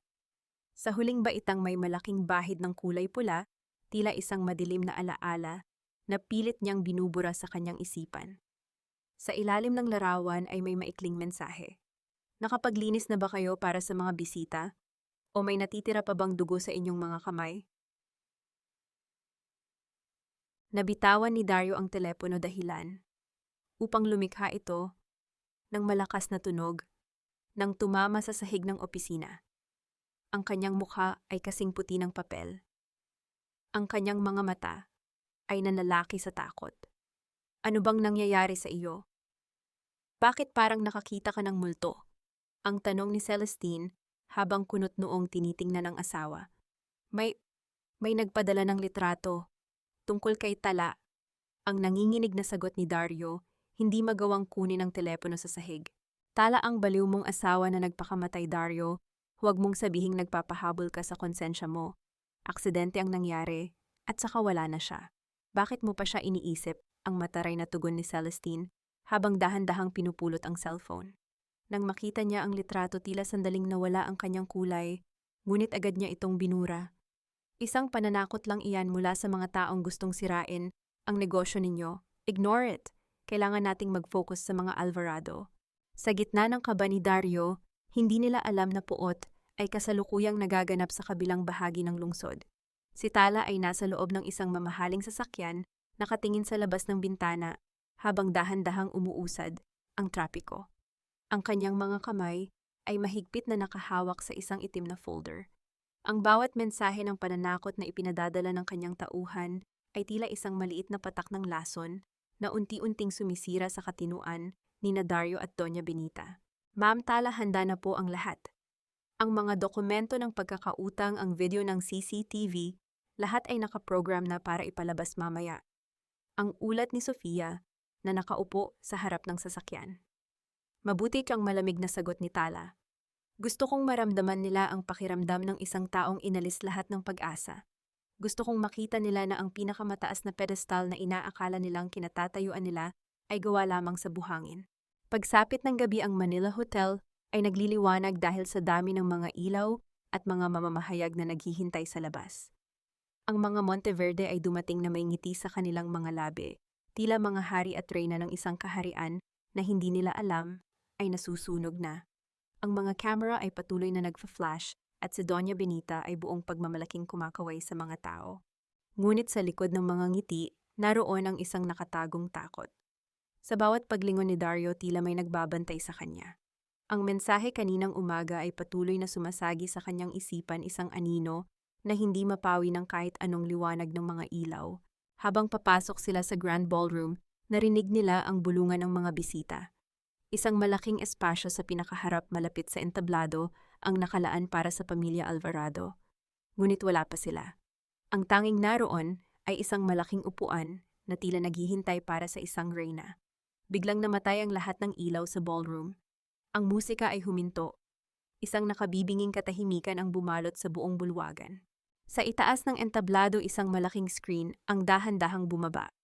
Sa huling baitang may malaking bahid ng kulay pula, tila isang madilim na alaala na pilit niyang binubura sa kanyang isipan. Sa ilalim ng larawan ay may maikling mensahe. Nakapaglinis na ba kayo para sa mga bisita? O may natitira pa bang dugo sa inyong mga kamay? Nabitawan ni Dario ang telepono dahilan upang lumikha ito ng malakas na tunog nang tumama sa sahig ng opisina. Ang kanyang mukha ay kasing puti ng papel. Ang kanyang mga mata ay nanlalaki sa takot. Ano bang nangyayari sa iyo? Bakit parang nakakita ka ng multo? Ang tanong ni Celestine habang kunot noong tinitingnan ng asawa. May nagpadala ng litrato tungkol kay Tala. Ang nanginginig na sagot ni Dario, hindi magawang kunin ang telepono sa sahig. Tala ang baliw mong asawa na nagpakamatay, Dario. Huwag mong sabihing nagpapahabol ka sa konsensya mo. Aksidente ang nangyari at saka wala na siya. Bakit mo pa siya iniisip? Ang mataray na tugon ni Celestine habang dahan-dahang pinupulot ang cellphone. Nang makita niya ang litrato, tila sandaling nawala ang kanyang kulay, ngunit agad niya itong binura. Isang pananakot lang iyan mula sa mga taong gustong sirain ang negosyo ninyo. Ignore it. Kailangan nating mag-focus sa mga Alvarado. Sa gitna ng kaba ni Dario, hindi nila alam na puot ay kasalukuyang nagaganap sa kabilang bahagi ng lungsod. Si Tala ay nasa loob ng isang mamahaling sasakyan, nakatingin sa labas ng bintana habang dahan-dahang umuusad ang trapiko. Ang kanyang mga kamay ay mahigpit na nakahawak sa isang itim na folder. Ang bawat mensahe ng pananakot na ipinadadala ng kanyang tauhan ay tila isang maliit na patak ng lason na unti-unting sumisira sa katinuan ni Dario at Doña Benita. Ma'am Tala, handa na po ang lahat. Ang mga dokumento ng pagkakautang, ang video ng CCTV, lahat ay nakaprogram na para ipalabas mamaya. Ang ulat ni Sofia na nakaupo sa harap ng sasakyan. Mabuti kang malamig na sagot ni Tala. Gusto kong maramdaman nila ang pakiramdam ng isang taong inalis lahat ng pag-asa. Gusto kong makita nila na ang pinakamataas na pedestal na inaakala nilang kinatatayuan nila ay gawa lamang sa buhangin. Pagsapit ng gabi, ang Manila Hotel ay nagliliwanag dahil sa dami ng mga ilaw at mga mamamahayag na naghihintay sa labas. Ang mga Monteverde ay dumating na may ngiti sa kanilang mga labi, tila mga hari at reyna ng isang kaharian na hindi nila alam ay nasusunog na. Ang mga camera ay patuloy na nagfa-flash at si Doña Benita ay buong pagmamalaking kumakaway sa mga tao. Ngunit sa likod ng mga ngiti, naroon ang isang nakatagong takot. Sa bawat paglingon ni Dario, tila may nagbabantay sa kanya. Ang mensahe kaninang umaga ay patuloy na sumasagi sa kanyang isipan, isang anino na hindi mapawi ng kahit anong liwanag ng mga ilaw. Habang papasok sila sa Grand Ballroom, narinig nila ang bulungan ng mga bisita. Isang malaking espasyo sa pinakaharap malapit sa entablado ang nakalaan para sa pamilya Alvarado. Ngunit wala pa sila. Ang tanging naroon ay isang malaking upuan na tila naghihintay para sa isang reyna. Biglang namatay ang lahat ng ilaw sa ballroom. Ang musika ay huminto. Isang nakabibinging katahimikan ang bumalot sa buong bulwagan. Sa itaas ng entablado, isang malaking screen ang dahan-dahang bumaba.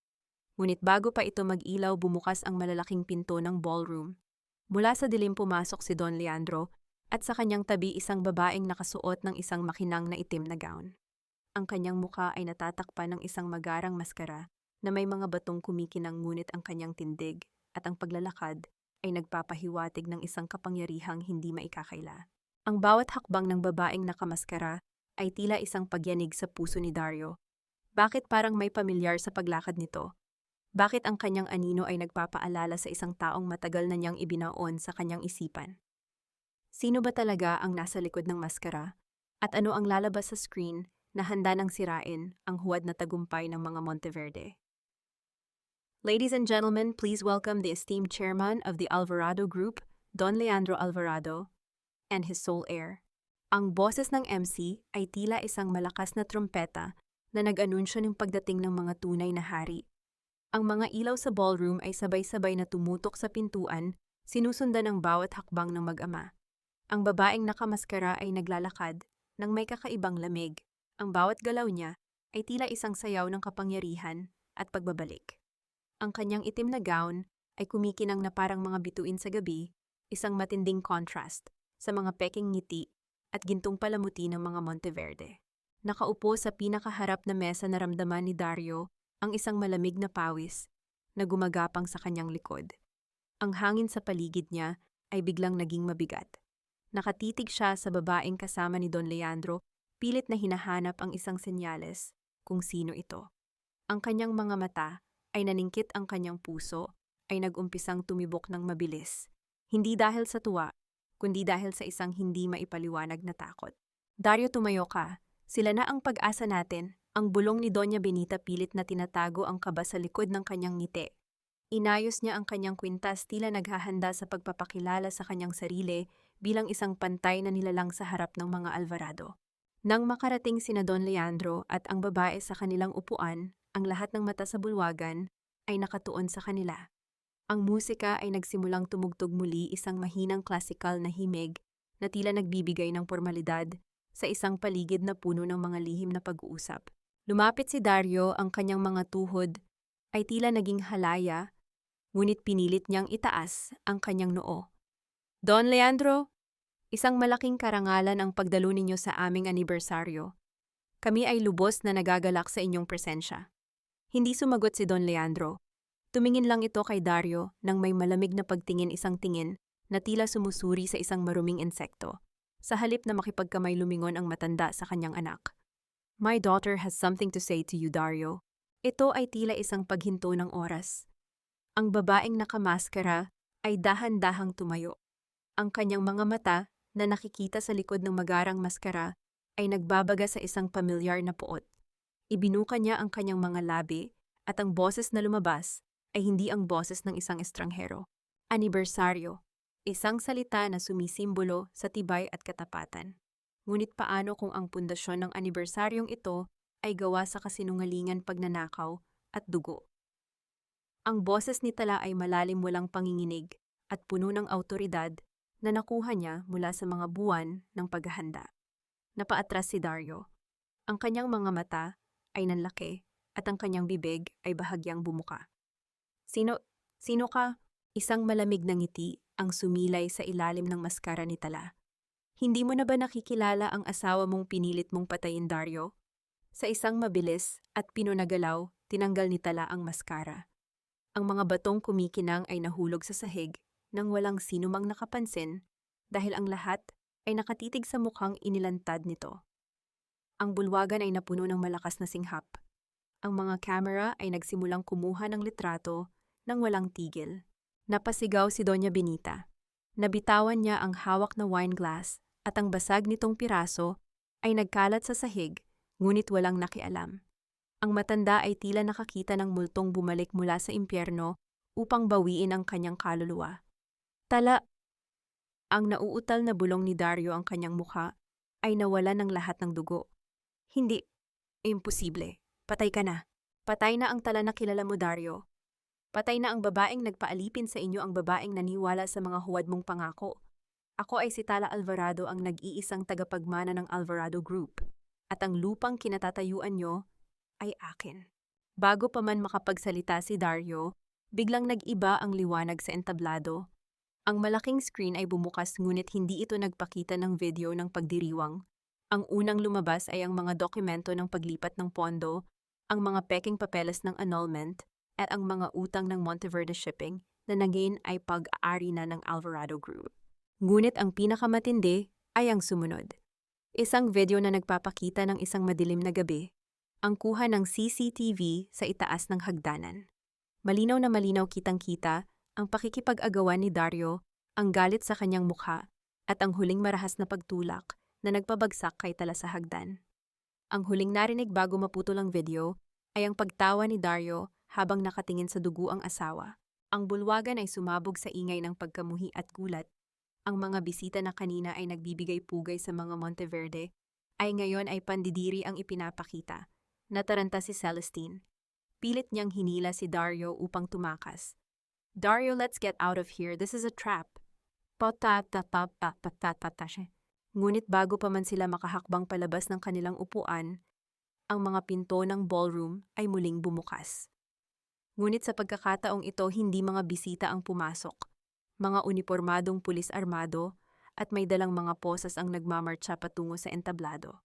Ngunit bago pa ito mag-ilaw, bumukas ang malalaking pinto ng ballroom. Mula sa dilim pumasok si Don Leandro at sa kanyang tabi isang babaeng nakasuot ng isang makinang na itim na gown. Ang kanyang mukha ay natatakpan ng isang magarang maskara na may mga batong kumikinang, ngunit ang kanyang tindig at ang paglalakad ay nagpapahiwatig ng isang kapangyarihang hindi maikakaila. Ang bawat hakbang ng babaeng nakamaskara ay tila isang pagyanig sa puso ni Dario. Bakit parang may pamilyar sa paglakad nito? Bakit ang kanyang anino ay nagpapaalala sa isang taong matagal na niyang ibinaon sa kanyang isipan? Sino ba talaga ang nasa likod ng maskara? At ano ang lalabas sa screen na handa ng sirain ang huwad na tagumpay ng mga Monteverde? Ladies and gentlemen, please welcome the esteemed chairman of the Alvarado Group, Don Leandro Alvarado, and his sole heir. Ang boses ng MC ay tila isang malakas na trompeta na nag-anunsyo ng pagdating ng mga tunay na hari. Ang mga ilaw sa ballroom ay sabay-sabay na tumutok sa pintuan, sinusundan ang bawat hakbang ng mag-ama. Ang babaeng nakamaskara ay naglalakad nang may kakaibang lamig. Ang bawat galaw niya ay tila isang sayaw ng kapangyarihan at pagbabalik. Ang kanyang itim na gown ay kumikinang na parang mga bituin sa gabi, isang matinding contrast sa mga peking ngiti at gintong palamuti ng mga Monteverde. Nakaupo sa pinakaharap na mesa, naramdaman ni Dario ang isang malamig na pawis na gumagapang sa kanyang likod. Ang hangin sa paligid niya ay biglang naging mabigat. Nakatitig siya sa babaeng kasama ni Don Leandro, pilit na hinahanap ang isang senyales kung sino ito. Ang kanyang mga mata ay naningkit, ang kanyang puso ay nag-umpisang tumibok ng mabilis. Hindi dahil sa tuwa, kundi dahil sa isang hindi maipaliwanag na takot. Dario, tumayo ka. Sila na ang pag-asa natin. Ang bulong ni Doña Benita, pilit na tinatago ang kaba sa likod ng kanyang ngiti. Inayos niya ang kanyang kwintas, tila naghahanda sa pagpapakilala sa kanyang sarili bilang isang pantay na nilalang sa harap ng mga Alvarado. Nang makarating sina Don Leandro at ang babae sa kanilang upuan, ang lahat ng mata sa bulwagan ay nakatuon sa kanila. Ang musika ay nagsimulang tumugtog muli, isang mahinang klasikal na himig na tila nagbibigay ng formalidad sa isang paligid na puno ng mga lihim na pag-uusap. Lumapit si Dario, ang kanyang mga tuhod ay tila naging halaya, ngunit pinilit niyang itaas ang kanyang noo. Don Leandro, isang malaking karangalan ang pagdalo ninyo sa aming anibersaryo. Kami ay lubos na nagagalak sa inyong presensya. Hindi sumagot si Don Leandro. Tumingin lang ito kay Dario nang may malamig na pagtingin, isang tingin na tila sumusuri sa isang maruming insekto. Sa halip na makipagkamay, lumingon ang matanda sa kanyang anak. My daughter has something to say to you, Dario. Ito ay tila isang paghinto ng oras. Ang babaeng nakamaskara ay dahan-dahang tumayo. Ang kanyang mga mata na nakikita sa likod ng magarang maskara ay nagbabaga sa isang pamilyar na puot. Ibinuka niya ang kanyang mga labi at ang boses na lumabas ay hindi ang boses ng isang estranghero. Anibersaryo, isang salita na sumisimbolo sa tibay at katapatan. Ngunit paano kung ang pundasyon ng anibersaryong ito ay gawa sa kasinungalingan, pagnanakaw at dugo? Ang boses ni Tala ay malalim, walang panginginig at puno ng awtoridad na nakuha niya mula sa mga buwan ng paghahanda. Napaatras si Dario. Ang kanyang mga mata ay nanlaki at ang kanyang bibig ay bahagyang bumuka. Sino ka? Isang malamig na ngiti ang sumilay sa ilalim ng maskara ni Tala. Hindi mo na ba nakikilala ang asawa mong pinilit mong patayin, Dario? Sa isang mabilis at pinunagalaw, tinanggal ni Tala ang maskara. Ang mga batong kumikinang ay nahulog sa sahig nang walang sinumang nakapansin dahil ang lahat ay nakatitig sa mukhang inilantad nito. Ang bulwagan ay napuno ng malakas na singhap. Ang mga kamera ay nagsimulang kumuha ng litrato nang walang tigil. Napasigaw si Doña Benita. Nabitawan niya ang hawak na wine glass at ang basag nitong piraso ay nagkalat sa sahig, ngunit walang nakialam. Ang matanda ay tila nakakita ng multong bumalik mula sa impyerno upang bawiin ang kanyang kaluluwa. Tala! Ang nauutal na bulong ni Dario, ang kanyang mukha ay nawala ng lahat ng dugo. Hindi. Imposible. Patay ka na. Patay na ang Tala na kilala mo, Dario. Patay na ang babaeng nagpaalipin sa inyo, ang babaeng naniwala sa mga huwad mong pangako. Ako ay si Tala Alvarado, ang nag-iisang tagapagmana ng Alvarado Group. At ang lupang kinatatayuan nyo ay akin. Bago pa man makapagsalita si Dario, biglang nag-iba ang liwanag sa entablado. Ang malaking screen ay bumukas, ngunit hindi ito nagpakita ng video ng pagdiriwang. Ang unang lumabas ay ang mga dokumento ng paglipat ng pondo, ang mga peking papeles ng annulment, at ang mga utang ng Monteverde Shipping na naging ay pag-aari na ng Alvarado Group. Ngunit ang pinakamatindi ay ang sumunod. Isang video na nagpapakita ng isang madilim na gabi, ang kuha ng CCTV sa itaas ng hagdanan. Malinaw na malinaw kitang-kita ang pakikipag-agawan ni Dario, ang galit sa kanyang mukha, at ang huling marahas na pagtulak na nagpabagsak kay Tala sa hagdan. Ang huling narinig bago maputol ang video ay ang pagtawa ni Dario habang nakatingin sa dugo ang asawa. Ang bulwagan ay sumabog sa ingay ng pagkamuhi at gulat. Ang mga bisita na kanina ay nagbibigay pugay sa mga Monteverde ay ngayon ay pandidiri ang ipinapakita. Nataranta si Celestine. Pilit niyang hinila si Dario upang tumakas. Dario, let's get out of here. This is a trap. Ngunit bago pa man sila makahakbang palabas ng kanilang upuan, ang mga pinto ng ballroom ay muling bumukas. Ngunit sa pagkakataong ito, hindi mga bisita ang pumasok. Mga unipormadong pulis armado at may dalang mga posas ang nagmamartsa patungo sa entablado.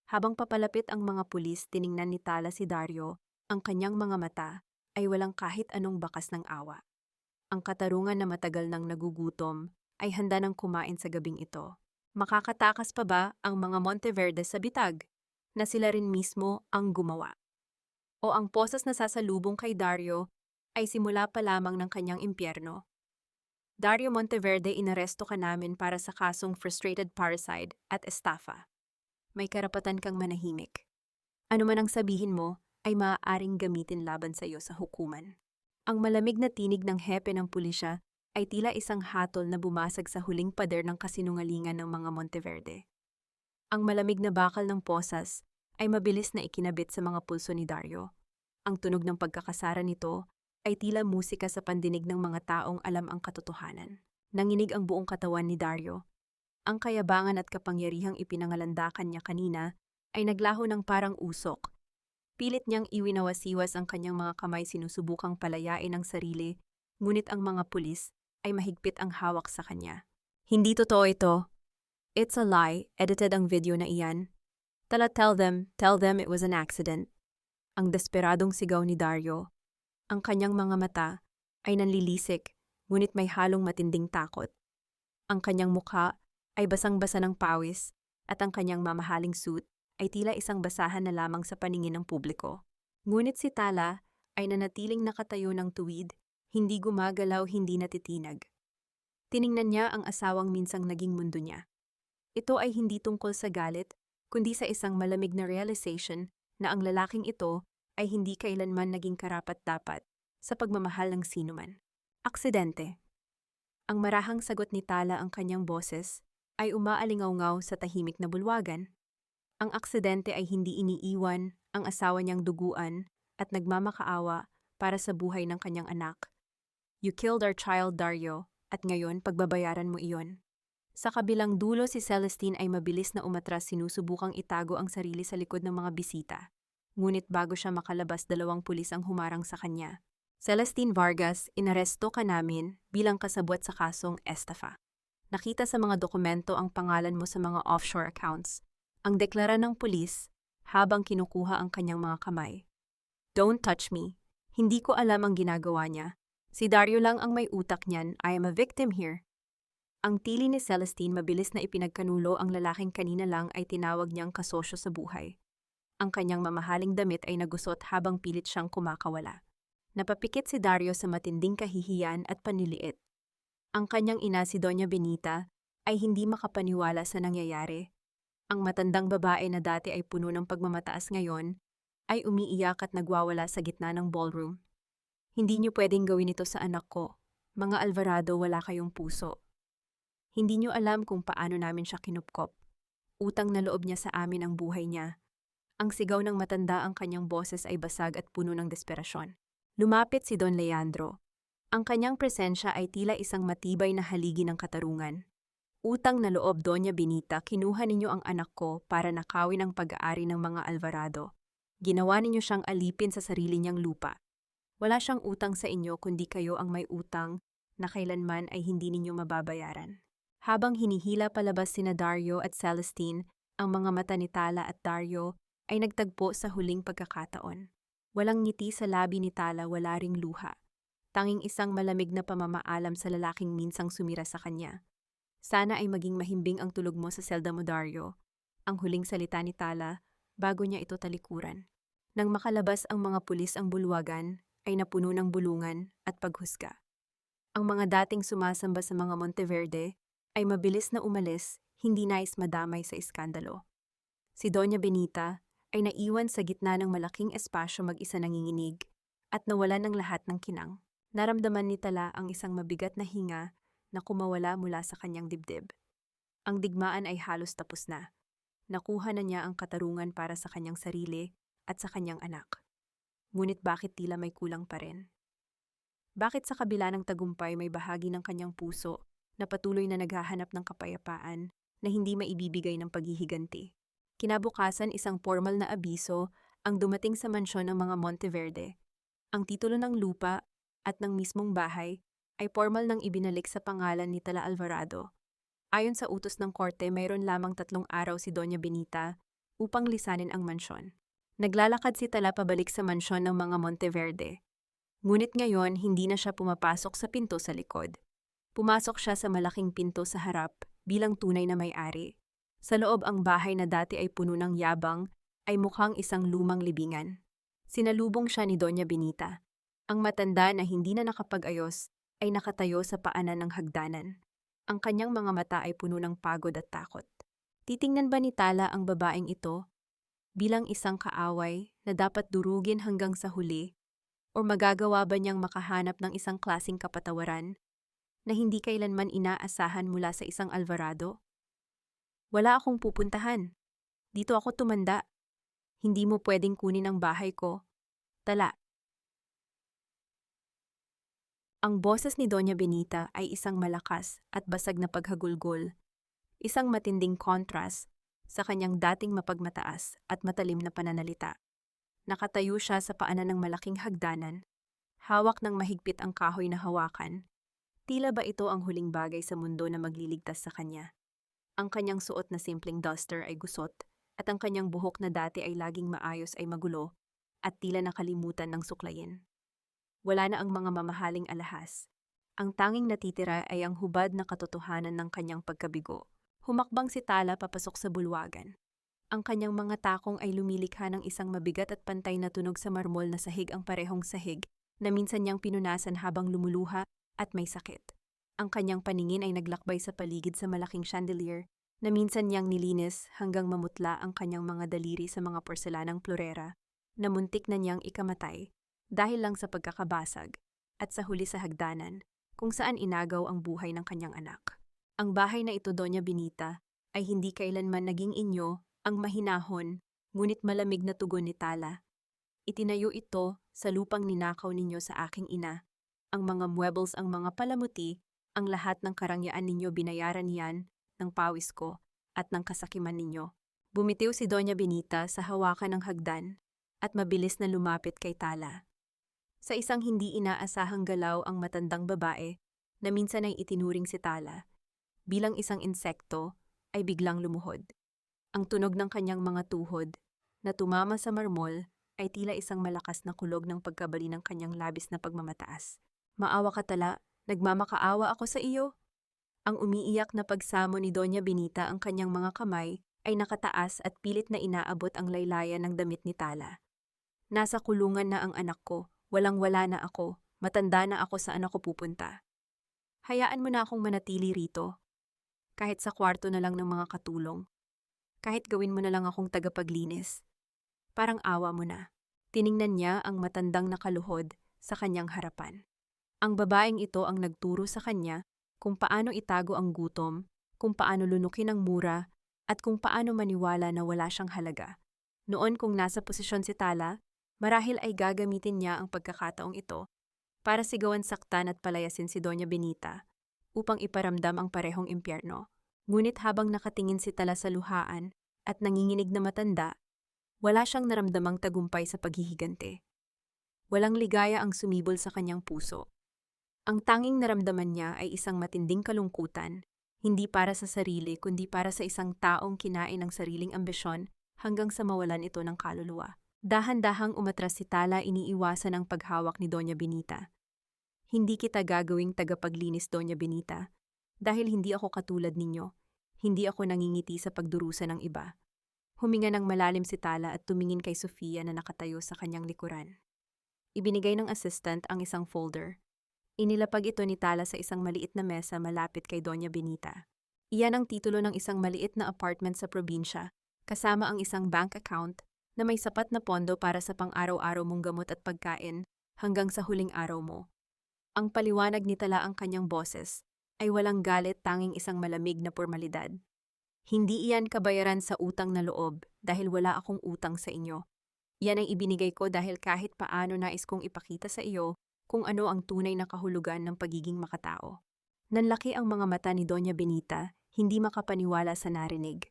Habang papalapit ang mga pulis, tiningnan ni Tala si Dario, ang kanyang mga mata ay walang kahit anong bakas ng awa. Ang katarungan na matagal nang nagugutom ay handa nang kumain sa gabing ito. Makakatakas pa ba ang mga Monteverde sa bitag na sila rin mismo ang gumawa? O ang posas na sasalubong kay Dario ay simula pa lamang ng kanyang impyerno? Dario Monteverde, inaresto ka namin para sa kasong frustrated parricide at estafa. May karapatan kang manahimik. Ano man ang sabihin mo ay maaaring gamitin laban sa iyo sa hukuman. Ang malamig na tinig ng hepe ng pulisya ay tila isang hatol na bumasag sa huling pader ng kasinungalingan ng mga Monteverde. Ang malamig na bakal ng posas ay mabilis na ikinabit sa mga pulso ni Dario. Ang tunog ng pagkakasara nito ay tila musika sa pandinig ng mga taong alam ang katotohanan. Nanginig ang buong katawan ni Dario. Ang kayabangan at kapangyarihang ipinangalandakan niya kanina ay naglaho ng parang usok. Pilit niyang iwinawasiwas ang kanyang mga kamay, sinusubukang palayain ang sarili, ngunit ang mga pulis ay mahigpit ang hawak sa kanya. Hindi totoo ito. It's a lie. Edited ang video na iyan. Tala, tell them it was an accident. Ang desperadong sigaw ni Dario. Ang kanyang mga mata ay nanlilisik, ngunit may halong matinding takot. Ang kanyang mukha ay basang-basa ng pawis at ang kanyang mamahaling suit ay tila isang basahan na lamang sa paningin ng publiko. Ngunit si Tala ay nanatiling nakatayo ng tuwid, hindi gumagalaw, hindi natitinag. Tiningnan niya ang asawang minsang naging mundo niya. Ito ay hindi tungkol sa galit, kundi sa isang malamig na realization na ang lalaking ito ay hindi kailanman naging karapat-dapat sa pagmamahal ng sinuman. Aksidente. Ang marahang sagot ni Tala, ang kanyang boses, ay umaalingaw-ngaw sa tahimik na bulwagan. Ang aksidente ay hindi iniiwan ang asawa niyang duguan at nagmamakaawa para sa buhay ng kanyang anak. You killed our child, Dario, at ngayon pagbabayaran mo iyon. Sa kabilang dulo, si Celestine ay mabilis na umatras, sinusubukang itago ang sarili sa likod ng mga bisita. Ngunit bago siya makalabas, 2 pulis ang humarang sa kanya. Celestine Vargas, inaresto ka namin bilang kasabwat sa kasong estafa. Nakita sa mga dokumento ang pangalan mo sa mga offshore accounts. Ang deklara ng pulis habang kinukuha ang kanyang mga kamay. Don't touch me. Hindi ko alam ang ginagawa niya. Si Dario lang ang may utak niyan. I am a victim here. Ang tili ni Celestine, mabilis na ipinagkanulo ang lalaking kanina lang ay tinawag niyang kasosyo sa buhay. Ang kanyang mamahaling damit ay nagusot habang pilit siyang kumakawala. Napapikit si Dario sa matinding kahihiyan at panliliit. Ang kanyang ina, si Doña Benita, ay hindi makapaniwala sa nangyayari. Ang matandang babae na dati ay puno ng pagmamataas ngayon ay umiiyak at nagwawala sa gitna ng ballroom. Hindi niyo pwedeng gawin ito sa anak ko. Mga Alvarado, wala kayong puso. Hindi niyo alam kung paano namin siya kinupkop. Utang na loob niya sa amin ang buhay niya. Ang sigaw ng matanda, ang kanyang boses ay basag at puno ng desperasyon. Lumapit si Don Leandro. Ang kanyang presensya ay tila isang matibay na haligi ng katarungan. Utang na loob, Doña Benita, kinuha ninyo ang anak ko para nakawin ang pag-aari ng mga Alvarado. Ginawa ninyo siyang alipin sa sarili niyang lupa. Wala siyang utang sa inyo, kundi kayo ang may utang na kailanman ay hindi ninyo mababayaran. Habang hinihila palabas sina Dario at Celestine, ang mga mata ni Tala at Dario ay nagtagpo sa huling pagkakataon. Walang ngiti sa labi ni Tala, wala ring luha. Tanging isang malamig na pamamaalam sa lalaking minsang sumira sa kanya. Sana ay maging mahimbing ang tulog mo sa selda mo, Dario. Ang huling salita ni Tala bago niya ito talikuran. Nang makalabas ang mga pulis ang bulwagan, ay napuno ng bulungan at paghusga. Ang mga dating sumasamba sa mga Monteverde ay mabilis na umalis, hindi nais madamay sa iskandalo. Si Doña Benita ay naiwan sa gitna ng malaking espasyo mag-isa nanginginig at nawalan ng lahat ng kinang. Naramdaman ni Tala ang isang mabigat na hinga na kumawala mula sa kanyang dibdib. Ang digmaan ay halos tapos na. Nakuha na niya ang katarungan para sa kanyang sarili at sa kanyang anak. Ngunit bakit tila may kulang pa rin? Bakit sa kabila ng tagumpay may bahagi ng kanyang puso na patuloy na naghahanap ng kapayapaan na hindi maibibigay ng paghihiganti? Kinabukasan isang formal na abiso ang dumating sa mansyon ng mga Monteverde. Ang titulo ng lupa at ng mismong bahay ay formal nang ibinalik sa pangalan ni Tala Alvarado. Ayon sa utos ng korte, mayroon lamang 3 araw si Doña Benita upang lisanin ang mansyon. Naglalakad si Tala pabalik sa mansyon ng mga Monteverde. Ngunit ngayon, hindi na siya pumapasok sa pinto sa likod. Pumasok siya sa malaking pinto sa harap bilang tunay na may-ari. Sa loob ang bahay na dati ay puno ng yabang ay mukhang isang lumang libingan. Sinalubong siya ni Doña Benita. Ang matanda na hindi na nakapag-ayos ay nakatayo sa paanan ng hagdanan. Ang kanyang mga mata ay puno ng pagod at takot. Titingnan ba ni Tala ang babaeng ito bilang isang kaaway na dapat durugin hanggang sa huli? O magagawa ba niyang makahanap ng isang klaseng kapatawaran na hindi kailanman inaasahan mula sa isang Alvarado? Wala akong pupuntahan. Dito ako tumanda. Hindi mo pwedeng kunin ang bahay ko. Tala. Ang boses ni Doña Benita ay isang malakas at basag na paghagulgol, isang matinding kontrast sa kanyang dating mapagmataas at matalim na pananalita. Nakatayo siya sa paanan ng malaking hagdanan, hawak ng mahigpit ang kahoy na hawakan. Tila ba ito ang huling bagay sa mundo na magliligtas sa kanya? Ang kanyang suot na simpleng duster ay gusot, at ang kanyang buhok na dati ay laging maayos ay magulo, at tila nakalimutan ng suklayin. Wala na ang mga mamahaling alahas. Ang tanging natitira ay ang hubad na katotohanan ng kanyang pagkabigo. Humakbang si Tala papasok sa bulwagan. Ang kanyang mga takong ay lumilikha ng isang mabigat at pantay na tunog sa marmol na sahig, ang parehong sahig na minsan niyang pinunasan habang lumuluha at may sakit. Ang kanyang paningin ay naglakbay sa paligid sa malaking chandelier na minsan niyang nilinis hanggang mamutla ang kanyang mga daliri sa mga porselanang plorera na muntik na niyang ikamatay dahil lang sa pagkakabasag at sa huli sa hagdanan kung saan inagaw ang buhay ng kanyang anak. Ang bahay na ito, Doña Benita, ay hindi kailanman naging inyo ang mahinahon ngunit malamig na tugon ni Tala. Itinayo ito sa lupang ninakaw ninyo sa aking ina. Ang mga muebles, ang mga palamuti, ang lahat ng karangyaan ninyo binayaran yan ng pawis ko at ng kasakiman ninyo. Bumitiw si Doña Benita sa hawakan ng hagdan at mabilis na lumapit kay Tala. Sa isang hindi inaasahang galaw, ang matandang babae na minsan ay itinuring si Tala bilang isang insekto ay biglang lumuhod. Ang tunog ng kanyang mga tuhod na tumama sa marmol ay tila isang malakas na kulog ng pagkabali ng kanyang labis na pagmamataas. Maawa ka, Tala, nagmamakaawa ako sa iyo. Ang umiiyak na pagsamo ni Doña Benita, ang kanyang mga kamay ay nakataas at pilit na inaabot ang laylayan ng damit ni Tala. Nasa kulungan na ang anak ko, walang-wala na ako, matanda na ako, saan ako pupunta? Hayaan mo na akong manatili rito. Kahit sa kwarto na lang ng mga katulong. Kahit gawin mo na lang akong tagapaglinis. Parang awa mo na. Tiningnan niya ang matandang nakaluhod sa kanyang harapan. Ang babaeng ito ang nagturo sa kanya kung paano itago ang gutom, kung paano lunukin ang mura, at kung paano maniwala na wala siyang halaga. Noon kung nasa posisyon si Tala, marahil ay gagamitin niya ang pagkakataong ito para sigawan, saktan at palayasin si Doña Benita upang iparamdam ang parehong impyerno. Ngunit habang nakatingin si Tala sa luhaan at nanginginig na matanda, wala siyang naramdamang tagumpay sa paghihiganti. Walang ligaya ang sumibol sa kanyang puso. Ang tanging naramdaman niya ay isang matinding kalungkutan, hindi para sa sarili kundi para sa isang taong kinain ng sariling ambisyon hanggang sa mawalan ito ng kaluluwa. Dahan-dahang umatras si Tala, iniiwasan ang paghawak ni Doña Benita. Hindi kita gagawing tagapaglinis, Doña Benita. Dahil hindi ako katulad ninyo, hindi ako nangingiti sa pagdurusa ng iba. Huminga ng malalim si Tala at tumingin kay Sofia na nakatayo sa kanyang likuran. Ibinigay ng assistant ang isang folder. Inilapag ito ni Tala sa isang maliit na mesa malapit kay Doña Benita. Iyan ang titulo ng isang maliit na apartment sa probinsya, kasama ang isang bank account na may sapat na pondo para sa pang-araw-araw mong gamot at pagkain hanggang sa huling araw mo. Ang paliwanag ni Tala ang kanyang boses ay walang galit, tanging isang malamig na pormalidad. Hindi iyan kabayaran sa utang na loob dahil wala akong utang sa inyo. Yan ang ibinigay ko dahil kahit paano nais kong ipakita sa iyo kung ano ang tunay na kahulugan ng pagiging makatao. Nanlaki ang mga mata ni Doña Benita, hindi makapaniwala sa narinig.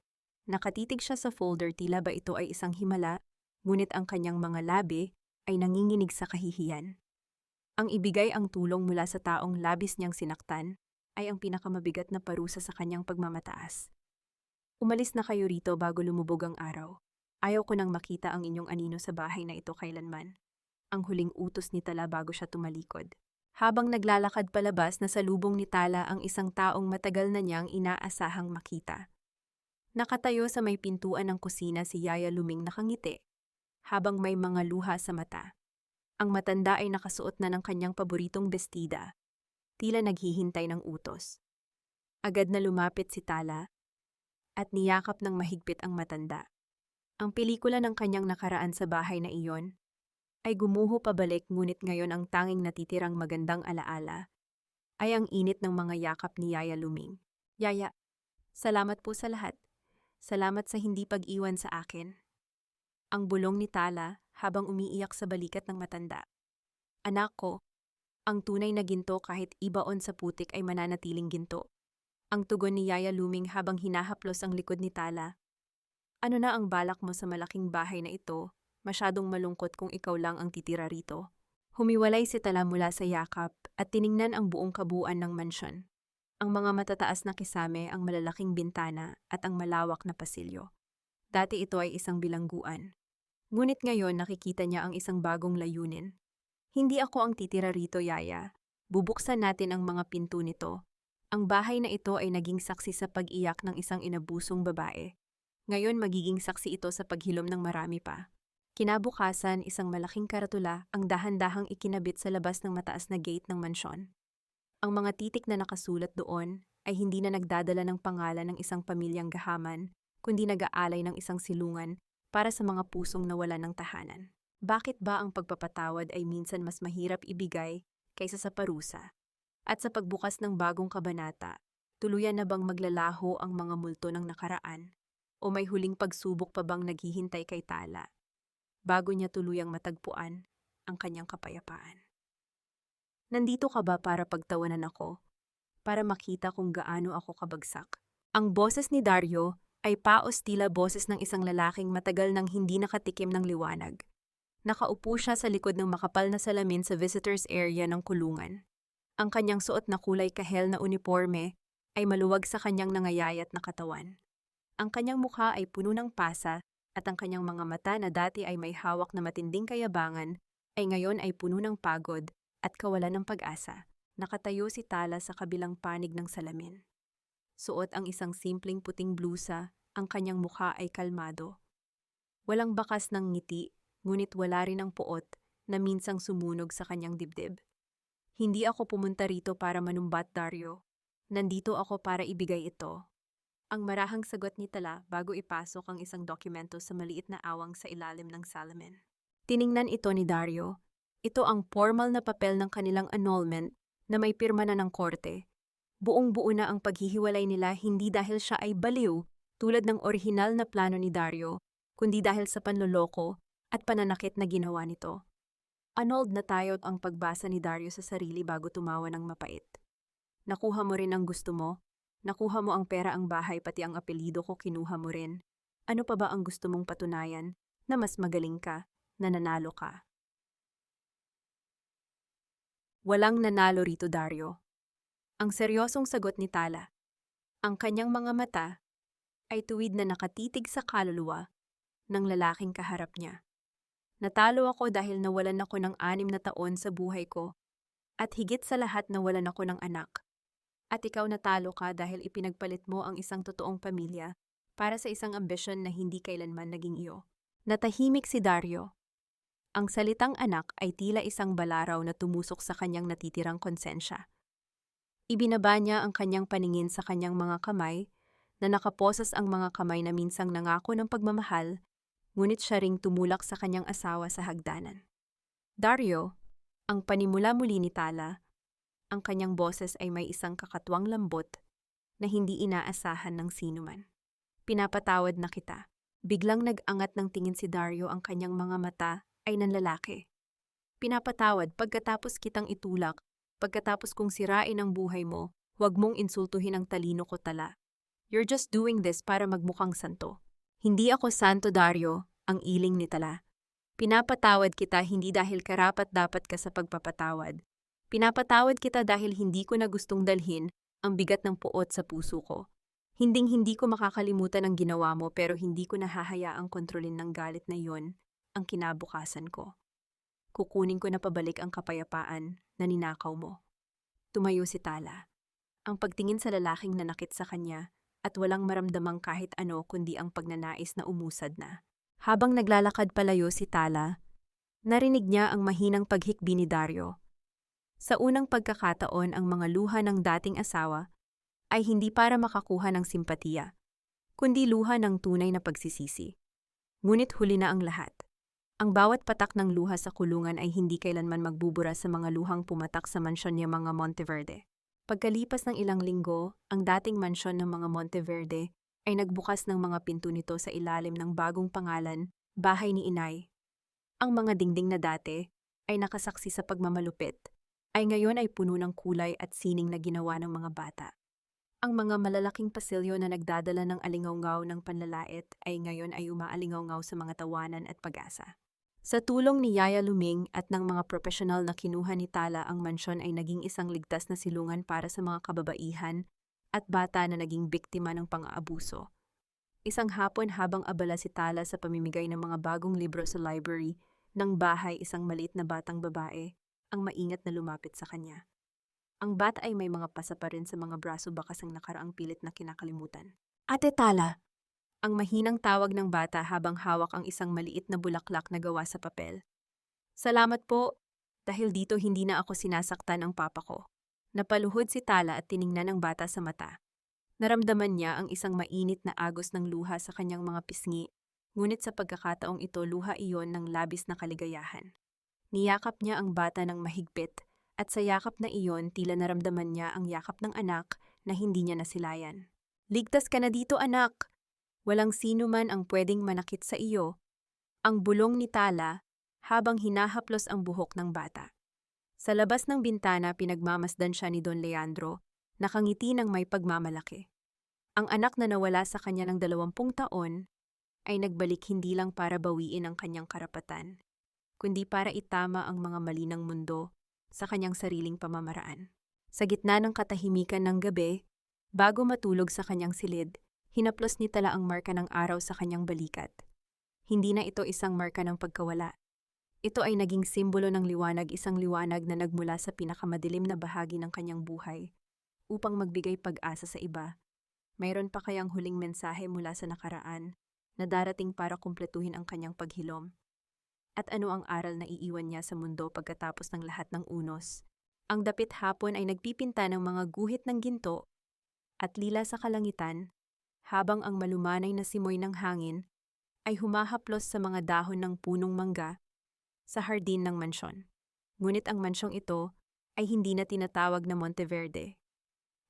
Nakatitig siya sa folder, tila ba ito ay isang himala, ngunit ang kanyang mga labi ay nanginginig sa kahihiyan. Ang ibigay ang tulong mula sa taong labis niyang sinaktan ay ang pinakamabigat na parusa sa kanyang pagmamataas. Umalis na kayo rito bago lumubog ang araw. Ayaw ko nang makita ang inyong anino sa bahay na ito kailanman. Ang huling utos ni Tala bago siya tumalikod. Habang naglalakad palabas, nasalubong ni Tala ang isang taong matagal na niyang inaasahang makita. Nakatayo sa may pintuan ng kusina si Yaya Luming nakangiti, habang may mga luha sa mata. Ang matanda ay nakasuot na ng kanyang paboritong bestida, tila naghihintay ng utos. Agad na lumapit si Tala at niyakap ng mahigpit ang matanda. Ang pelikula ng kanyang nakaraan sa bahay na iyon ay gumuho pabalik, ngunit ngayon ang tanging natitirang magandang alaala ay ang init ng mga yakap ni Yaya Luming. Yaya, salamat po sa lahat. Salamat sa hindi pag-iwan sa akin. Ang bulong ni Tala habang umiiyak sa balikat ng matanda. Anak ko, ang tunay na ginto kahit ibaon sa putik ay mananatiling ginto. Ang tugon ni Yaya Luming habang hinahaplos ang likod ni Tala. Ano na ang balak mo sa malaking bahay na ito? Masyadong malungkot kung ikaw lang ang titira rito. Humiwalay si Tala mula sa yakap at tiningnan ang buong kabuuan ng mansyon. Ang mga matataas na kisame, ang malalaking bintana at ang malawak na pasilyo. Dati ito ay isang bilangguan. Ngunit ngayon nakikita niya ang isang bagong layunin. Hindi ako ang titira rito, Yaya. Bubuksan natin ang mga pinto nito. Ang bahay na ito ay naging saksi sa pag-iyak ng isang inabusong babae. Ngayon magiging saksi ito sa paghilom ng marami pa. Kinabukasan, isang malaking karatula ang dahan-dahang ikinabit sa labas ng mataas na gate ng mansyon. Ang mga titik na nakasulat doon ay hindi na nagdadala ng pangalan ng isang pamilyang gahaman, kundi nag-aalay ng isang silungan para sa mga pusong nawalan ng tahanan. Bakit ba ang pagpapatawad ay minsan mas mahirap ibigay kaysa sa parusa? At sa pagbukas ng bagong kabanata, tuluyan na bang maglalaho ang mga multo ng nakaraan? O may huling pagsubok pa bang naghihintay kay Tala bago niya tuluyang matagpuan ang kanyang kapayapaan? Nandito ka ba para pagtawanan ako? Para makita kung gaano ako kabagsak? Ang boses ni Dario ay paos, tila boses ng isang lalaking matagal nang hindi nakatikim ng liwanag. Nakaupo siya sa likod ng makapal na salamin sa visitors area ng kulungan. Ang kanyang suot na kulay kahel na uniforme ay maluwag sa kanyang nangayayat na katawan. Ang kanyang mukha ay puno ng pasa at ang kanyang mga mata na dati ay may hawak na matinding kayabangan ay ngayon ay puno ng pagod at kawalan ng pag-asa. Nakatayo si Tala sa kabilang panig ng salamin. Suot ang isang simpleng puting blusa, ang kanyang mukha ay kalmado. Walang bakas ng ngiti, ngunit wala rin ang puot na minsang sumunog sa kanyang dibdib. Hindi ako pumunta rito para manumbat, Dario. Nandito ako para ibigay ito. Ang marahang sagot ni Tala bago ipasok ang isang dokumento sa maliit na awang sa ilalim ng salamin. Tiningnan ito ni Dario. Ito ang formal na papel ng kanilang annulment na may pirma na ng korte. Buong-buo na ang paghihiwalay nila, hindi dahil siya ay baliw tulad ng orihinal na plano ni Dario, kundi dahil sa panloloko at pananakit na ginawa nito. Annulled na tayo. Ang pagbasa ni Dario sa sarili bago tumawa ng mapait. Nakuha mo rin ang gusto mo? Nakuha mo ang pera, ang bahay, pati ang apelyido ko kinuha mo rin. Ano pa ba ang gusto mong patunayan? Na mas magaling ka, na nanalo ka. Walang nanalo rito, Dario. Ang seryosong sagot ni Tala. Ang kanyang mga mata ay tuwid na nakatitig sa kaluluwa ng lalaking kaharap niya. Natalo ako dahil nawalan ako ng 6 na taon sa buhay ko at higit sa lahat nawalan ako ng anak. At ikaw natalo ka dahil ipinagpalit mo ang isang totoong pamilya para sa isang ambisyon na hindi kailanman naging iyo. Natahimik si Dario. Ang salitang anak ay tila isang balaraw na tumusok sa kanyang natitirang konsensya. Ibinaba niya ang kanyang paningin sa kanyang mga kamay, na nakaposas ang mga kamay na minsang nangako ng pagmamahal, ngunit siya ring tumulak sa kanyang asawa sa hagdanan. Dario, ang panimula muli ni Tala, ang kanyang boses ay may isang kakatwang lambot na hindi inaasahan ng sinuman. Pinapatawad na kita. Biglang nag-angat ng tingin si Dario, ang kanyang mga mata ay nanlalaki. Pinapatawad pagkatapos kitang itulak, pagkatapos kong sirain ang buhay mo, huwag mong insultuhin ang talino ko, Tala. You're just doing this para magmukhang santo. Hindi ako santo, Dario, ang iling ni Tala. Pinapatawad kita hindi dahil karapat-dapat ka sa pagpapatawad. Pinapatawad kita dahil hindi ko na gustong dalhin ang bigat ng puot sa puso ko. Hinding-hindi ko makakalimutan ang ginawa mo, pero hindi ko nahahayaang kontrolin ng galit na iyon ang kinabukasan ko. Kukunin ko na pabalik ang kapayapaan na ninakaw mo. Tumayo si Tala. Ang pagtingin sa lalaking nanakit sa kanya at walang maramdamang kahit ano kundi ang pagnanais na umusad na. Habang naglalakad palayo si Tala, narinig niya ang mahinang paghikbi ni Dario. Sa unang pagkakataon, ang mga luha ng dating asawa ay hindi para makakuha ng simpatiya, kundi luha ng tunay na pagsisisi. Ngunit huli na ang lahat. Ang bawat patak ng luha sa kulungan ay hindi kailanman magbubura sa mga luhang pumatak sa mansyon niya mga Monteverde. Pagkalipas ng ilang linggo, ang dating mansyon ng mga Monteverde ay nagbukas ng mga pinto nito sa ilalim ng bagong pangalan, Bahay ni Inay. Ang mga dingding na dati ay nakasaksi sa pagmamalupit, ay ngayon ay puno ng kulay at sining na ginawa ng mga bata. Ang mga malalaking pasilyo na nagdadala ng alingawngaw ng panlalait ay ngayon ay umaalingawngaw sa mga tawanan at pag-asa. Sa tulong ni Yaya Luming at ng mga profesional na kinuha ni Tala, ang mansyon ay naging isang ligtas na silungan para sa mga kababaihan at bata na naging biktima ng pang-aabuso. Isang hapon, habang abala si Tala sa pamimigay ng mga bagong libro sa library ng bahay, isang maliit na batang babae ang maingat na lumapit sa kanya. Ang bata ay may mga pasa pa rin sa mga braso, bakas ang nakaraang pilit na kinakalimutan. Ate Tala! Ang mahinang tawag ng bata habang hawak ang isang maliit na bulaklak na gawa sa papel. Salamat po, dahil dito hindi na ako sinasaktan ng papa ko. Napaluhod si Tala at tiningnan ang bata sa mata. Naramdaman niya ang isang mainit na agos ng luha sa kanyang mga pisngi, ngunit sa pagkakataong ito, luha iyon ng labis na kaligayahan. Niyakap niya ang bata ng mahigpit, at sa yakap na iyon tila naramdaman niya ang yakap ng anak na hindi niya nasilayan. Ligtas ka na dito, anak! Walang sino man ang pwedeng manakit sa iyo. Ang bulong ni Tala habang hinahaplos ang buhok ng bata. Sa labas ng bintana, pinagmamasdan siya ni Don Leandro, nakangiti ng may pagmamalaki. Ang anak na nawala sa kanya ng 20 taon ay nagbalik hindi lang para bawiin ang kanyang karapatan, kundi para itama ang mga mali ng mundo sa kanyang sariling pamamaraan. Sa gitna ng katahimikan ng gabi, bago matulog sa kanyang silid, hinaplos ni Tala ang marka ng araw sa kanyang balikat. Hindi na ito isang marka ng pagkawala. Ito ay naging simbolo ng liwanag, isang liwanag na nagmula sa pinakamadilim na bahagi ng kanyang buhay upang magbigay pag-asa sa iba. Mayroon pa kayang huling mensahe mula sa nakaraan na darating para kumpletuhin ang kanyang paghilom? At ano ang aral na iiwan niya sa mundo pagkatapos ng lahat ng unos? Ang dapit hapon ay nagpipinta ng mga guhit ng ginto at lila sa kalangitan, habang ang malumanay na simoy ng hangin ay humahaplos sa mga dahon ng punong mangga sa hardin ng mansyon. Ngunit ang mansyong ito ay hindi na tinatawag na Monteverde.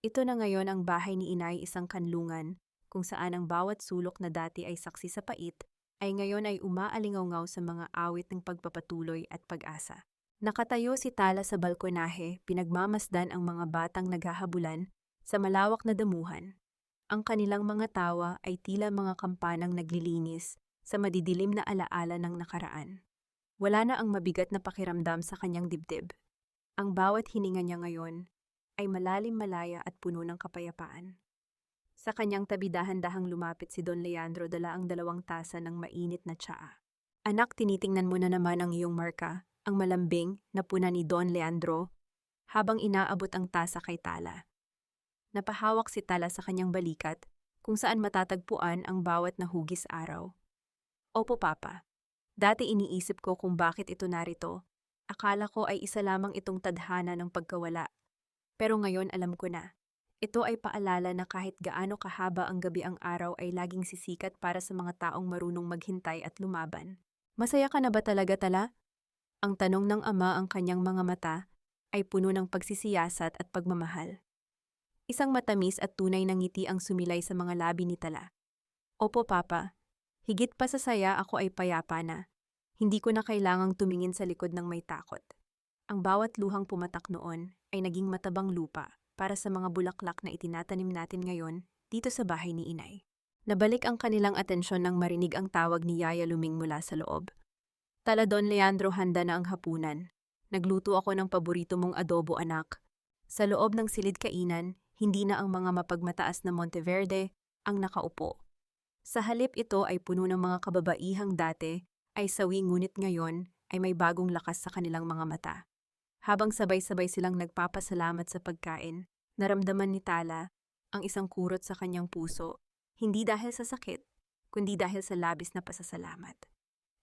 Ito na ngayon ang bahay ni Inay, isang kanlungan kung saan ang bawat sulok na dati ay saksi sa pait ay ngayon ay umaalingawngaw sa mga awit ng pagpapatuloy at pag-asa. Nakatayo si Tala sa balkonahe, pinagmamasdan ang mga batang naghahabulan sa malawak na damuhan. Ang kanilang mga tawa ay tila mga kampanang naglilinis sa madidilim na alaala ng nakaraan. Wala na ang mabigat na pakiramdam sa kanyang dibdib. Ang bawat hininga niya ngayon ay malalim, malaya at puno ng kapayapaan. Sa kanyang tabi dahan-dahang lumapit si Don Leandro, dala ang 2 tasa ng mainit na tsaa. Anak, tinitingnan mo na naman ang iyong marka, ang malambing na puna ni Don Leandro habang inaabot ang tasa kay Tala. Napahawak si Tala sa kanyang balikat, kung saan matatagpuan ang bawat nahugis araw. Opo, Papa. Dati iniisip ko kung bakit ito narito. Akala ko ay isa lamang itong tadhana ng pagkawala. Pero ngayon alam ko na. Ito ay paalala na kahit gaano kahaba ang gabi ang araw ay laging sisikat para sa mga taong marunong maghintay at lumaban. Masaya ka na ba talaga, Tala? Ang tanong ng ama, ang kanyang mga mata ay puno ng pagsisiyasat at pagmamahal. Isang matamis at tunay na ngiti ang sumilay sa mga labi ni Tala. Opo, Papa. Higit pa sa saya, ako ay payapa na. Hindi ko na kailangang tumingin sa likod ng may takot. Ang bawat luhang pumatak noon ay naging matabang lupa para sa mga bulaklak na itinatanim natin ngayon dito sa bahay ni Inay. Nabalik ang kanilang atensyon nang marinig ang tawag ni Yaya Luming mula sa loob. Tala, Don Leandro, handa na ang hapunan. Nagluto ako ng paborito mong adobo, anak. Sa loob ng silid kainan, hindi na ang mga mapagmataas na Monteverde ang nakaupo. Sa halip ito ay puno ng mga kababaihang dati ay sawi, ngunit ngayon ay may bagong lakas sa kanilang mga mata. Habang sabay-sabay silang nagpapasalamat sa pagkain, naramdaman ni Tala ang isang kurot sa kanyang puso, hindi dahil sa sakit, kundi dahil sa labis na pasasalamat.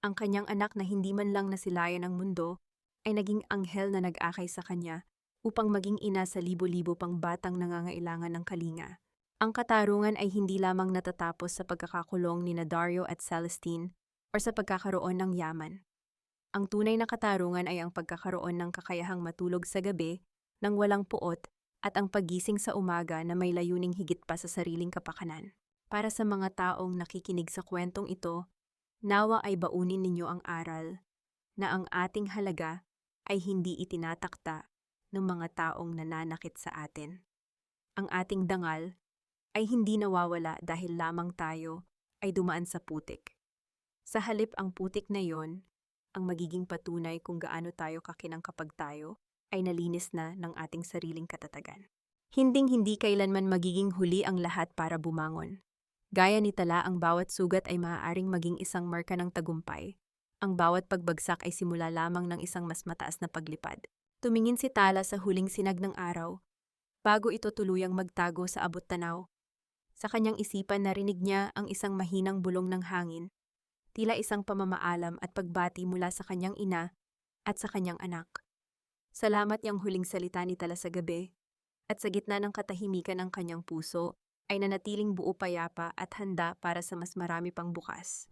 Ang kanyang anak na hindi man lang nasilayan ng mundo ay naging anghel na nag-akay sa kanya upang maging ina sa libo-libo pang batang nangangailangan ng kalinga. Ang katarungan ay hindi lamang natatapos sa pagkakakulong ni Dario at Celestine o sa pagkakaroon ng yaman. Ang tunay na katarungan ay ang pagkakaroon ng kakayahang matulog sa gabi nang walang puot at ang paggising sa umaga na may layuning higit pa sa sariling kapakanan. Para sa mga taong nakikinig sa kwentong ito, nawa ay baunin ninyo ang aral na ang ating halaga ay hindi itinatakda ng mga taong nananakit sa atin. Ang ating dangal ay hindi nawawala dahil lamang tayo ay dumaan sa putik. Sa halip, ang putik na yon ang magiging patunay kung gaano tayo kakinang kapag tayo ay nalinis na ng ating sariling katatagan. Hinding-hindi kailanman magiging huli ang lahat para bumangon. Gaya ni Tala, ang bawat sugat ay maaaring maging isang marka ng tagumpay. Ang bawat pagbagsak ay simula lamang ng isang mas mataas na paglipad. Tumingin si Tala sa huling sinag ng araw, bago ito tuluyang magtago sa abot tanaw. Sa kanyang isipan, narinig niya ang isang mahinang bulong ng hangin, tila isang pamamaalam at pagbati mula sa kanyang ina at sa kanyang anak. Salamat, yang huling salita ni Tala sa gabi, at sa gitna ng katahimikan ng kanyang puso, ay nanatiling buo, payapa at handa para sa mas marami pang bukas.